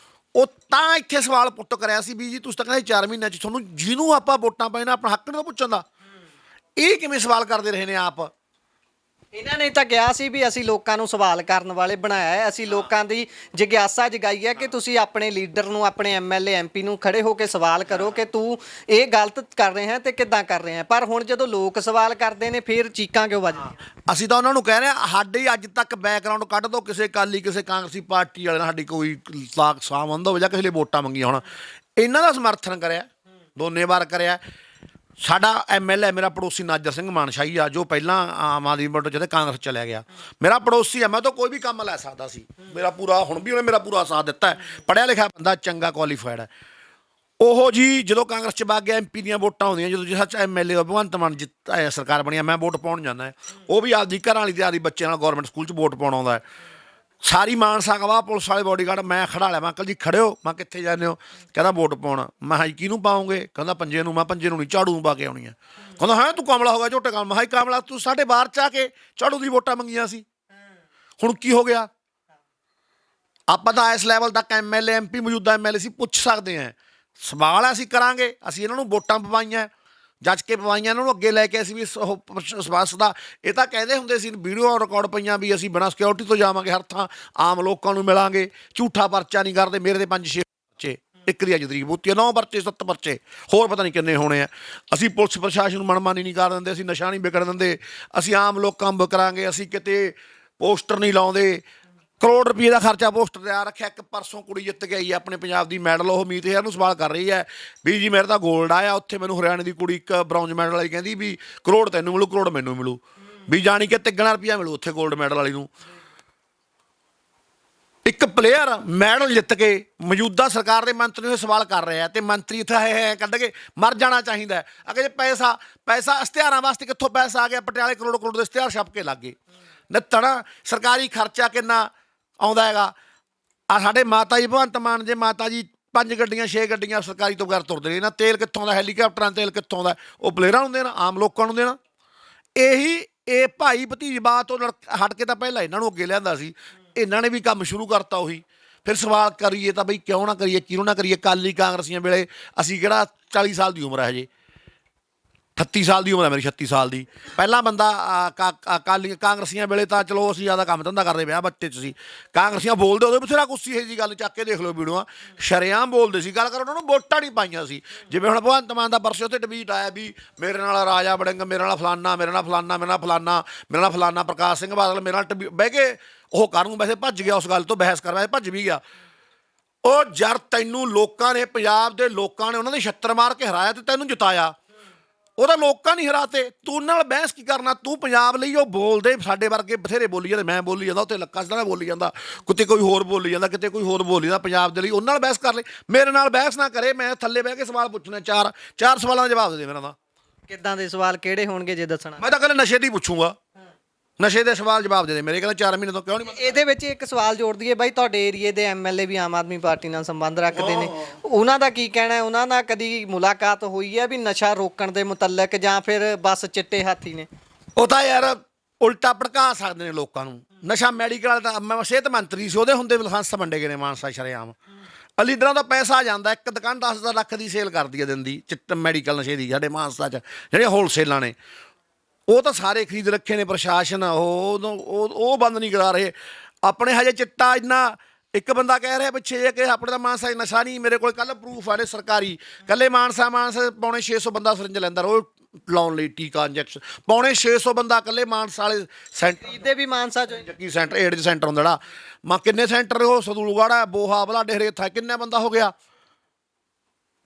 ਉਹ ਤਾਂ ਇੱਥੇ ਸਵਾਲ ਪੁੱਟ ਕਰਿਆ ਸੀ ਵੀ ਜੀ ਤੁਸੀਂ ਤਾਂ ਕਹਿੰਦੇ 4 ਮਹੀਨਿਆਂ 'ਚ ਤੁਹਾਨੂੰ ਜਿਹਨੂੰ ਆਪਾਂ ਵੋਟਾਂ ਪਾਈਆਂ ਆਪਣਾ ਹੱਕ ਨਹੀਂ ਪੁੱਛਣ ਦਾ, ਇਹ ਕਿਵੇਂ ਸਵਾਲ ਕਰਦੇ ਰਹੇ ਨੇ ਆਪ? ਇਹਨਾਂ ਨੇ ਤਾਂ ਕਿਹਾ ਸੀ ਵੀ ਅਸੀਂ ਲੋਕਾਂ ਨੂੰ ਸਵਾਲ ਕਰਨ ਵਾਲੇ ਬਣਾਇਆ ਹੈ, ਅਸੀਂ ਲੋਕਾਂ ਦੀ ਜਿਗਿਆਸਾ ਜਗਾਈ ਹੈ ਕਿ ਤੁਸੀਂ ਆਪਣੇ ਲੀਡਰ ਨੂੰ, ਆਪਣੇ ਐਮਐਲਏ ਐਮਪੀ ਨੂੰ ਖੜੇ ਹੋ ਕੇ ਸਵਾਲ ਕਰੋ ਕਿ ਤੂੰ ਇਹ ਗਲਤ ਕਰ ਰਿਹਾ ਹੈ ਤੇ ਕਿੱਦਾਂ ਕਰ ਰਿਹਾ ਹੈ। ਪਰ ਹੁਣ ਜਦੋਂ ਲੋਕ ਸਵਾਲ ਕਰਦੇ ਨੇ ਫਿਰ ਚੀਕਾਂ ਕਿਉਂ ਵੱਜਦੀਆਂ? ਅਸੀਂ ਤਾਂ ਉਹਨਾਂ ਨੂੰ ਕਹਿ ਰਹੇ ਹਾਂ, ਸਾਡੀ ਅੱਜ ਤੱਕ ਬੈਕਗ੍ਰਾਉਂਡ ਕੱਢ ਦੋ, ਕਿਸੇ ਅਕਾਲੀ ਕਿਸੇ ਕਾਂਗਰਸੀ ਪਾਰਟੀ ਵਾਲੇ ਨਾਲ ਸਾਡੀ ਕੋਈ ਸਾਕ ਸਾਮੰਦ ਹੋਵੇ ਜਾਂ ਕਿਸੇ ਲਈ ਵੋਟਾਂ ਮੰਗੀਆਂ ਹੋਣ, ਇਹਨਾਂ ਦਾ ਸਮਰਥਨ ਕਰਿਆ, ਦੋਨੇ ਵਾਰ ਕਰਿਆ। ਸਾਡਾ ਐਮਐਲਏ ਮੇਰਾ ਪੜੋਸੀ ਨਾਜਰ ਸਿੰਘ ਮਾਨਸ਼ਾਹੀ ਆ, ਜੋ ਪਹਿਲਾਂ ਆਮ ਆਦਮੀ ਪਾਰਟੀ ਜਦੋਂ ਕਾਂਗਰਸ ਚਲਿਆ ਗਿਆ, ਮੇਰਾ ਪੜੋਸੀ ਆ, ਮੈਂ ਤਾਂ ਕੋਈ ਵੀ ਕੰਮ ਲੈ ਸਕਦਾ ਸੀ, ਮੇਰਾ ਪੂਰਾ, ਹੁਣ ਵੀ ਉਹਨੇ ਮੇਰਾ ਪੂਰਾ ਸਾਥ ਦਿੱਤਾ ਹੈ। ਪੜ੍ਹਿਆ ਲਿਖਿਆ ਬੰਦਾ, ਚੰਗਾ ਕੁਆਲੀਫਾਈਡ ਹੈ ਉਹ ਜੀ। ਜਦੋਂ ਕਾਂਗਰਸ 'ਚ ਵਗ ਗਿਆ, ਐਮਪੀ ਦੀਆਂ ਵੋਟਾਂ ਆਉਂਦੀਆਂ, ਜਦੋਂ ਸੱਚ ਐਮਐਲਏ ਭਗਵੰਤ ਮਾਨ ਸਰਕਾਰ ਬਣੀ, ਮੈਂ ਵੋਟ ਪਾਉਣ ਜਾਂਦਾ ਹੈ, ਉਹ ਵੀ ਆਪਦੀ ਘਰਾਂ ਵਾਲੀ ਤੇ ਆਪਦੀ ਬੱਚਿਆਂ ਨਾਲ ਗੌਰਮੈਂਟ ਸਕੂਲ 'ਚ ਵੋਟ ਪਾਉਣ ਆਉਂਦਾ ਹੈ। ਸਾਰੀ ਮਾਨਸਾ ਗਵਾਹ, ਪੁਲਿਸ ਵਾਲੇ ਬੋਡੀਗਾਰਡ, ਮੈਂ ਖੜਾ ਲਿਆ, ਮੈਂ ਅੰਕਲ ਜੀ ਖੜੇ ਹੋ, ਮੈਂ ਕਿੱਥੇ ਜਾਂਦੇ ਹੋ? ਕਹਿੰਦਾ ਵੋਟ ਪਾਉਣ। ਮੈਂ ਕਿਹਾ ਕਿਹਨੂੰ ਪਾਉਂਗੇ? ਕਹਿੰਦਾ ਪੰਜੇ ਨੂੰ। ਮੈਂ ਪੰਜੇ ਨੂੰ ਨਹੀਂ, ਝਾੜੂ ਨੂੰ ਪਾ ਕੇ ਆਉਣੀ ਆ। ਕਹਿੰਦਾ ਹਾਂ ਤੂੰ ਕਾਮਲਾ ਹੋ ਗਿਆ, ਝੋਟੇ ਕੰਮ। ਮੈਂ ਕਿਹਾ ਕਾਮਲਾ, ਤੂੰ ਸਾਡੇ ਬਾਹਰ 'ਚ ਆ ਕੇ ਝਾੜੂ ਦੀ ਵੋਟਾਂ ਮੰਗੀਆਂ ਸੀ, ਹੁਣ ਕੀ ਹੋ ਗਿਆ? ਆਪਾਂ ਤਾਂ ਇਸ ਲੈਵਲ ਤੱਕ ਐਮਐਲਏ ਐਮਪੀ ਮੌਜੂਦਾ ਐਮਐਲਏ ਸੀ, ਪੁੱਛ ਸਕਦੇ ਹਾਂ, ਸਵਾਲ ਅਸੀਂ ਕਰਾਂਗੇ। ਅਸੀਂ ਇਹਨਾਂ ਨੂੰ ਵੋਟਾਂ ਪਵਾਈਆਂ, ਜੱਜ ਕੇ ਪਵਾਈਆਂ, ਇਹਨਾਂ ਨੂੰ ਅੱਗੇ ਲੈ ਕੇ ਅਸੀਂ ਵੀ ਸਵਾਸ ਦਾ। ਇਹ ਤਾਂ ਕਹਿੰਦੇ ਹੁੰਦੇ ਸੀ, ਵੀਡੀਓ ਰਿਕਾਰਡ ਪਈਆਂ ਵੀ ਅਸੀਂ ਬਿਨਾਂ ਸਿਕਿਉਰਿਟੀ ਤੋਂ ਜਾਵਾਂਗੇ ਹਰ ਥਾਂ, ਆਮ ਲੋਕਾਂ ਨੂੰ ਮਿਲਾਂਗੇ, ਝੂਠਾ ਪਰਚਾ ਨਹੀਂ ਕਰਦੇ। ਮੇਰੇ ਤੇ 5-6 ਪਰਚੇ, ਇੱਕ ਦੀ ਅੱਜ ਤਰੀਕ ਬੂਤੀ 9 ਪਰਚੇ 7 ਪਰਚੇ, ਹੋਰ ਪਤਾ ਨਹੀਂ ਕਿੰਨੇ ਹੋਣੇ ਆ। ਅਸੀਂ ਪੁਲਿਸ ਪ੍ਰਸ਼ਾਸਨ ਨੂੰ ਮਨਮਾਨੀ ਨਹੀਂ ਕਰ ਦਿੰਦੇ, ਅਸੀਂ ਨਸ਼ਾ ਨਹੀਂ ਵਿਕਣ ਦਿੰਦੇ, ਅਸੀਂ ਆਮ ਲੋਕਾਂ ਨੂੰ ਕਰਾਂਗੇ, ਅਸੀਂ ਕਿਤੇ ਪੋਸਟਰ ਨਹੀਂ ਲਾਉਂਦੇ। ਕਰੋੜ ਰੁਪਏ ਦਾ ਖਰਚਾ ਪੋਸਟਰ ਤਿਆਰ ਰੱਖਿਆ। ਇੱਕ ਪਰਸੋਂ ਕੁੜੀ ਜਿੱਤ ਕੇ ਆਈ ਹੈ ਆਪਣੇ ਪੰਜਾਬ ਦੀ ਮੈਡਲ, ਉਹ ਮੀਤ ਹੇਅਰ ਨੂੰ ਸਵਾਲ ਕਰ ਰਹੀ ਹੈ ਵੀ ਜੀ ਮੇਰੇ ਤਾਂ ਗੋਲਡ ਆਇਆ, ਉੱਥੇ ਮੈਨੂੰ ਹਰਿਆਣੇ ਦੀ ਕੁੜੀ ਇੱਕ ਬ੍ਰੌਂਜ ਮੈਡਲ ਵਾਲੀ ਕਹਿੰਦੀ ਵੀ ਕਰੋੜ ਤੈਨੂੰ ਮਿਲੂ, ਕਰੋੜ ਮੈਨੂੰ ਮਿਲੂ, ਵੀ ਜਾਣੀ ਕਿ 3 ਰੁਪਇਆ ਮਿਲੂ ਉੱਥੇ ਗੋਲਡ ਮੈਡਲ ਵਾਲੀ ਨੂੰ। ਇੱਕ ਪਲੇਅਰ ਮੈਡਲ ਜਿੱਤ ਕੇ ਮੌਜੂਦਾ ਸਰਕਾਰ ਦੇ ਮੰਤਰੀ ਨੂੰ ਸਵਾਲ ਕਰ ਰਿਹਾ, ਤੇ ਮੰਤਰੀ ਇੱਥੇ ਹੈ ਕੱਢ ਕੇ ਮਰ ਜਾਣਾ ਚਾਹੀਦਾ। ਅਗੇ ਜੇ ਪੈਸਾ ਇਸ਼ਤਿਹਾਰਾਂ ਵਾਸਤੇ ਕਿੱਥੋਂ ਪੈਸਾ ਆ ਗਿਆ? ਪਟਿਆਲੇ ਕਰੋੜ ਦੇ ਇਸ਼ਤਿਹਾਰ ਛਪ ਕੇ ਲੱਗ ਗਏ। ਨੱਤਣਾ ਸਰਕਾਰੀ ਖਰਚਾ ਕਿੰਨਾ ਆਉਂਦਾ ਹੈਗਾ? ਆ ਸਾਡੇ ਮਾਤਾ ਜੀ ਭਗਵੰਤ ਮਾਨ, ਜੇ ਮਾਤਾ ਜੀ 5 ਗੱਡੀਆਂ 6 ਗੱਡੀਆਂ ਸਰਕਾਰੀ ਤੋਂ ਬਗੈਰ ਤੁਰਦੇ ਨੇ, ਇਹਨਾਂ ਤੇਲ ਕਿੱਥੋਂ ਦਾ? ਹੈਲੀਕਾਪਟਰਾਂ ਤੇਲ ਕਿੱਥੋਂ ਦਾ? ਉਹ ਪਲੇਅਰਾਂ ਨੂੰ ਦੇਣਾ, ਆਮ ਲੋਕਾਂ ਨੂੰ ਦੇਣਾ। ਇਹ ਭਾਈ ਭਤੀਜਵਾਦ ਤੋਂ ਹਟ ਕੇ ਤਾਂ ਪਹਿਲਾਂ ਇਹਨਾਂ ਨੂੰ ਅੱਗੇ ਲਿਆਂਦਾ ਸੀ, ਇਹਨਾਂ ਨੇ ਵੀ ਕੰਮ ਸ਼ੁਰੂ ਕਰਤਾ ਉਹੀ। ਫਿਰ ਸਵਾਲ ਕਰੀਏ ਤਾਂ ਬਈ ਕਿਉਂ ਨਾ ਕਰੀਏ, ਕਿਉਂ ਨਾ ਕਰੀਏ? ਅਕਾਲੀ ਕਾਂਗਰਸੀਆਂ ਵੇਲੇ ਅਸੀਂ ਕਿਹੜਾ 40 ਸਾਲ ਦੀ ਉਮਰ ਹੈ ਹਜੇ, 38 ਸਾਲ ਦੀ ਉਮਰ ਹੈ ਮੇਰੀ, 36 ਸਾਲ ਦੀ। ਪਹਿਲਾਂ ਬੰਦਾ ਅਕਾਲੀ ਕਾਂਗਰਸੀਆਂ ਵੇਲੇ ਤਾਂ ਚਲੋ ਅਸੀਂ ਜ਼ਿਆਦਾ ਕੰਮ ਧੰਦਾ ਕਰਦੇ ਵਿਆਹ ਬੱਚੇ 'ਚ ਸੀ, ਕਾਂਗਰਸੀਆਂ ਬੋਲਦੇ ਉਦੋਂ ਬਥੇਰਾ ਕੁਛ ਸੀ। ਇਹ ਜੀ ਗੱਲ ਚੱਕ ਕੇ ਦੇਖ ਲਓ ਵੀਡੀਓ, ਸ਼ਰੇਆਮ ਬੋਲਦੇ ਸੀ। ਗੱਲ ਕਰ, ਉਹਨਾਂ ਨੂੰ ਵੋਟਾਂ ਨਹੀਂ ਪਾਈਆਂ ਸੀ। ਜਿਵੇਂ ਹੁਣ ਭਗਵੰਤ ਮਾਨ ਦਾ ਪਰਸੋਂ ਉੱਤੇ ਟਵੀਟ ਆਇਆ ਵੀ ਮੇਰੇ ਨਾਲ ਰਾਜਾ ਵੜਿੰਗ, ਮੇਰੇ ਨਾਲ ਫਲਾਨਾ, ਮੇਰੇ ਨਾਲ ਫਲਾਨਾ, ਮੇਰੇ ਨਾਲ ਫਲਾਨਾ, ਮੇਰੇ ਨਾਲ ਫਲਾਨਾ, ਪ੍ਰਕਾਸ਼ ਸਿੰਘ ਬਾਦਲ ਮੇਰੇ ਨਾਲ ਬਹਿ ਕੇ ਉਹ ਕਰਨ ਨੂੰ, ਵੈਸੇ ਭੱਜ ਗਿਆ ਉਸ ਗੱਲ ਤੋਂ, ਬਹਿਸ ਕਰ ਵੈਸੇ ਭੱਜ ਵੀ ਗਿਆ। ਉਹ ਜਦ ਤੈਨੂੰ ਲੋਕਾਂ ਨੇ, ਪੰਜਾਬ ਦੇ ਲੋਕਾਂ ਨੇ ਉਹਨਾਂ ਦੇ 76 ਮਾਰ ਕੇ ਹਰਾਇਆ ਤੇ ਤੈਨੂੰ ਜਿਤਾਇਆ, ਉਹਦਾ ਲੋਕਾਂ ਨਹੀਂ ਹਰਾਤੇ, ਤੂੰ ਨਾਲ ਬਹਿਸ ਕੀ ਕਰਨਾ? ਤੂੰ ਪੰਜਾਬ ਲਈ ਉਹ ਬੋਲਦੇ, ਸਾਡੇ ਵਰਗੇ ਬਥੇਰੇ ਬੋਲੀ ਜਾਂਦੇ, ਮੈਂ ਬੋਲੀ ਜਾਂਦਾ, ਉੱਥੇ ਲੱਕਾ ਸਿੱਧਾ ਬੋਲੀ ਜਾਂਦਾ, ਕਿਤੇ ਕੋਈ ਹੋਰ ਬੋਲੀ ਜਾਂਦਾ, ਕਿਤੇ ਕੋਈ ਹੋਰ ਬੋਲੀ ਜਾਂਦਾ। ਪੰਜਾਬ ਦੇ ਲਈ ਉਹਨਾਂ ਨਾਲ ਬਹਿਸ ਕਰ ਲੈ, ਮੇਰੇ ਨਾਲ ਬਹਿਸ ਨਾ ਕਰੇ। ਮੈਂ ਥੱਲੇ ਬਹਿ ਕੇ ਸਵਾਲ ਪੁੱਛਣੇ, ਚਾਰ ਸਵਾਲਾਂ ਦਾ ਜਵਾਬ ਦੇ ਦੇ ਮੇਰਾ। ਤਾਂ ਕਿੱਦਾਂ ਦੇ ਸਵਾਲ ਕਿਹੜੇ ਹੋਣਗੇ ਜੇ ਦੱਸਣਾ? ਮੈਂ ਤਾਂ ਕੱਲ੍ਹ ਨਸ਼ੇ ਦੀ ਪੁੱਛੂੰਗਾ, ਨਸ਼ੇ ਦੇ ਸਵਾਲ ਜਵਾਬ ਦੇ ਦੇ ਮੇਰੇ। ਕਹਿੰਦਾ 4 ਮਹੀਨੇ ਤੋਂ ਕਿਉਂ ਨਹੀਂ? ਇਹਦੇ ਵਿੱਚ ਇੱਕ ਸਵਾਲ ਜੋੜ ਦਈਏ ਬਾਈ, ਤੁਹਾਡੇ ਏਰੀਏ ਦੇ ਐਮਐਲਏ ਵੀ ਆਮ ਆਦਮੀ ਪਾਰਟੀ ਨਾਲ ਸੰਬੰਧ ਰੱਖਦੇ ਨੇ, ਉਹਨਾਂ ਦਾ ਕੀ ਕਹਿਣਾ? ਉਹਨਾਂ ਨਾਲ ਕਦੀ ਮੁਲਾਕਾਤ ਹੋਈ ਹੈ ਵੀ ਨਸ਼ਾ ਰੋਕਣ ਦੇ ਮੁਤਲਕ, ਜਾਂ ਫਿਰ ਬਸ ਚਿੱਟੇ ਹਾਥੀ ਨੇ? ਉਹ ਤਾਂ ਯਾਰ ਉਲਟਾ ਭੜਕਾ ਸਕਦੇ ਨੇ ਲੋਕਾਂ ਨੂੰ। ਨਸ਼ਾ ਮੈਡੀਕਲ ਦਾ, ਮੈਂ ਸਿਹਤ ਮੰਤਰੀ ਸੀ, ਉਹਦੇ ਹੁੰਦੇ ਲਾਇਸੈਂਸ ਵੰਡੇ ਗਏ ਨੇ ਮਾਨਸਾ ਸ਼ਰੇਆਮ। ਲੀਡਰਾਂ ਦਾ ਪੈਸਾ ਜਾਂਦਾ, ਇੱਕ ਦੁਕਾਨ 10 ਲੱਖ ਦੀ ਸੇਲ ਕਰਦੀ ਹੈ ਦਿਨ ਦੀ, ਚਿੱਟ ਮੈਡੀਕਲ ਨਸ਼ੇ ਦੀ ਸਾਡੇ ਮਾਨਸਾ 'ਚ ਜਿਹੜੀਆਂ ਹੋਲਸੇਲਾਂ ਨੇ, ਉਹ ਤਾਂ ਸਾਰੇ ਖਰੀਦ ਰੱਖੇ ਨੇ ਪ੍ਰਸ਼ਾਸਨ, ਉਹ ਬੰਦ ਨਹੀਂ ਕਰਾ ਰਹੇ ਆਪਣੇ। ਹਜੇ ਚਿੱਟਾ ਇੰਨਾ, ਇੱਕ ਬੰਦਾ ਕਹਿ ਰਿਹਾ ਪਿੱਛੇ ਜੇ ਕਿ ਆਪਣੇ ਦਾ ਮਾਨਸਾ ਨਸ਼ਾ ਨਹੀਂ। ਮੇਰੇ ਕੋਲ ਕੱਲ੍ਹ ਪ੍ਰੂਫ ਆ ਨੇ ਸਰਕਾਰੀ, ਕੱਲੇ ਮਾਨਸਾ ਪੌਣੇ 600 ਬੰਦਾ ਸਰਿੰਜ ਲੈਂਦਾ ਰੋਜ਼ ਲਾਉਣ ਲਈ, ਟੀਕਾ ਇੰਜੈਕਸ਼ਨ। ਪੌਣੇ 600 ਬੰਦਾ ਕੱਲੇ ਮਾਨਸਾ ਵਾਲੇ ਸੈਂਟਰ ਦੇ ਵੀ ਮਾਨਸਾ ਚ ਜੱਗੀ ਸੈਂਟਰ, ਏਡਜ ਸੈਂਟਰ ਹੁੰਦਾ ਜਿਹੜਾ, ਮੈਂ ਕਿੰਨੇ ਸੈਂਟਰ ਉਹ ਸਦੂਲਗੜ੍ਹ, ਬੋਹਾ, ਬਲਾਡੇ, ਹਰੇਥਾ, ਕਿੰਨਾ ਬੰਦਾ ਹੋ ਗਿਆ?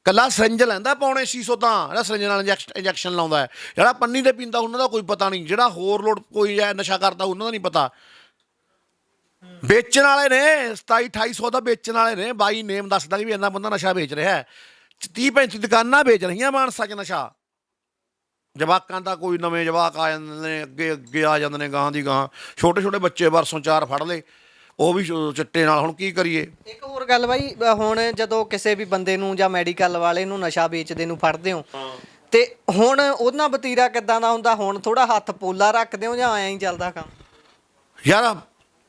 ਕੱਲਾ ਸਰਿੰਜ ਲੈਂਦਾ ਪੌਣੇ 600 ਤਾਂ, ਜਿਹੜਾ ਸਰਿੰਜ ਨਾਲ ਇੰਜੈਕਸ਼ਨ ਲਾਉਂਦਾ ਹੈ। ਜਿਹੜਾ ਪੰਨੀ ਦੇ ਪੀਂਦਾ ਉਹਨਾਂ ਦਾ ਕੋਈ ਪਤਾ ਨਹੀਂ, ਜਿਹੜਾ ਹੋਰ ਲੋੜ ਕੋਈ ਨਸ਼ਾ ਕਰਦਾ ਉਹਨਾਂ ਦਾ ਨਹੀਂ ਪਤਾ। ਵੇਚਣ ਵਾਲੇ ਨੇ 2700-2800 ਦਾ ਵੇਚਣ ਵਾਲੇ ਨੇ। ਬਾਈ ਨੇਮ ਦੱਸਦਾ ਵੀ ਇੰਨਾ ਬੰਦਾ ਨਸ਼ਾ ਵੇਚ ਰਿਹਾ ਹੈ। 30-35 ਦੁਕਾਨਾਂ ਵੇਚ ਰਹੀਆਂ ਮਾਨਸਾ 'ਚ ਨਸ਼ਾ। ਜਵਾਕਾਂ ਦਾ ਕੋਈ ਨਵੇਂ ਜਵਾਕ ਆ ਜਾਂਦੇ ਨੇ, ਅੱਗੇ ਆ ਜਾਂਦੇ ਨੇ, ਗਾਹਾਂ ਦੀ ਗਾਹਾਂ। ਛੋਟੇ ਬੱਚੇ ਵਰਸੋਂ 4 ਫੜ ਲਏ, ਉਹ ਵੀ ਚਿੱਟੇ ਨਾਲ। ਹੁਣ ਕੀ ਕਰੀਏ? ਇੱਕ ਹੋਰ ਗੱਲ ਬਾਈ, ਹੁਣ ਜਦੋਂ ਕਿਸੇ ਵੀ ਬੰਦੇ ਨੂੰ ਜਾਂ ਮੈਡੀਕਲ ਵਾਲੇ ਨੂੰ ਨਸ਼ਾ ਵੇਚਦੇ ਨੂੰ ਫੜਦੇ ਹੋ, ਤੇ ਹੁਣ ਉਹਨਾਂ ਵਤੀਰਾ ਕਿੱਦਾਂ ਦਾ ਹੁੰਦਾ? ਹੁਣ ਥੋੜਾ ਹੱਥ ਪੋਲਾ ਰੱਖਦੇ ਹੋ ਜਾਂ ਐਂ ਹੀ ਚੱਲਦਾ ਕੰਮ? ਯਾਰ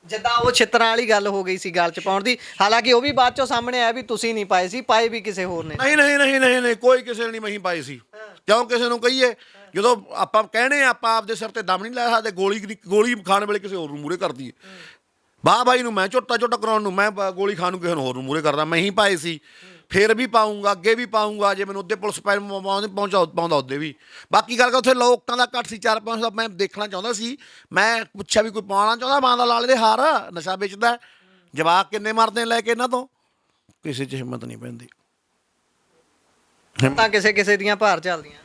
ਜਿੱਦਾਂ ਉਹ ਛਿੱਤਰਾਂ ਵਾਲੀ ਗੱਲ ਹੋ ਗਈ ਸੀ ਗੱਲ 'ਚ ਪਾਉਣ ਦੀ, ਹਾਲਾਂਕਿ ਉਹ ਵੀ ਬਾਅਦ ਚੋਂ ਸਾਹਮਣੇ ਆਇਆ ਵੀ ਤੁਸੀਂ ਨਹੀਂ ਪਾਏ ਸੀ, ਪਾਏ ਵੀ ਕਿਸੇ ਹੋਰ ਨੇ। ਨਹੀਂ, ਕੋਈ ਕਿਸੇ ਨੇ ਨਹੀਂ ਮਹੀਂ ਪਾਏ ਸੀ। ਕਿਉਂ ਕਿਸੇ ਨੂੰ ਕਹੀਏ ਜਦੋਂ ਆਪਾਂ ਕਹਿਣੇ ਆਪਾਂ ਆਪਦੇ ਸਿਰ ਤੇ ਦਮ ਨਹੀਂ ਲੈ ਸਕਦੇ। ਗੋਲੀ ਖਾਣ ਵੇਲੇ ਕਿਸੇ ਹੋਰ ਨੂੰ ਮੂਹਰੇ ਕਰ ਦਈਏ। ਵਾਹ ਬਾਈ ਨੂੰ ਮੈਂ ਝੋਟਾ ਕਰਾਉਣ ਨੂੰ, ਮੈਂ ਗੋਲੀ ਖਾਣ ਨੂੰ ਕਿਸੇ ਨੂੰ ਹੋਰ ਨੂੰ ਮੂਹਰੇ ਕਰਦਾ। ਮੈਂ ਹੀ ਪਾਏ ਸੀ, ਫਿਰ ਵੀ ਪਾਊਂਗਾ, ਅੱਗੇ ਵੀ ਪਾਊਂਗਾ। ਜੇ ਮੈਨੂੰ ਉੱਦੇ ਪੁਲਿਸ ਪਾਉਂਦਾ ਉੱਦੇ ਵੀ। ਬਾਕੀ ਕਰਕੇ ਉੱਥੇ ਲੋਕਾਂ ਦਾ ਘੱਟ ਸੀ, 4-5 ਦਾ। ਮੈਂ ਦੇਖਣਾ ਚਾਹੁੰਦਾ ਸੀ, ਮੈਂ ਪੁੱਛਿਆ ਵੀ ਕੋਈ ਪਾਉਣਾ ਚਾਹੁੰਦਾ ਮਾਂ ਦਾ ਲਾਲੇ ਦੇ ਹਾਰ, ਨਸ਼ਾ ਵੇਚਦਾ। ਜਵਾਕ ਕਿੰਨੇ ਮਰਦੇ ਲੈ ਕੇ ਇਹਨਾਂ ਤੋਂ, ਕਿਸੇ 'ਚ ਹਿੰਮਤ ਨਹੀਂ ਪੈਂਦੀ। ਤਾਂ ਕਿਸੇ ਦੀਆਂ ਭਾਰ ਚੱਲਦੀਆਂ।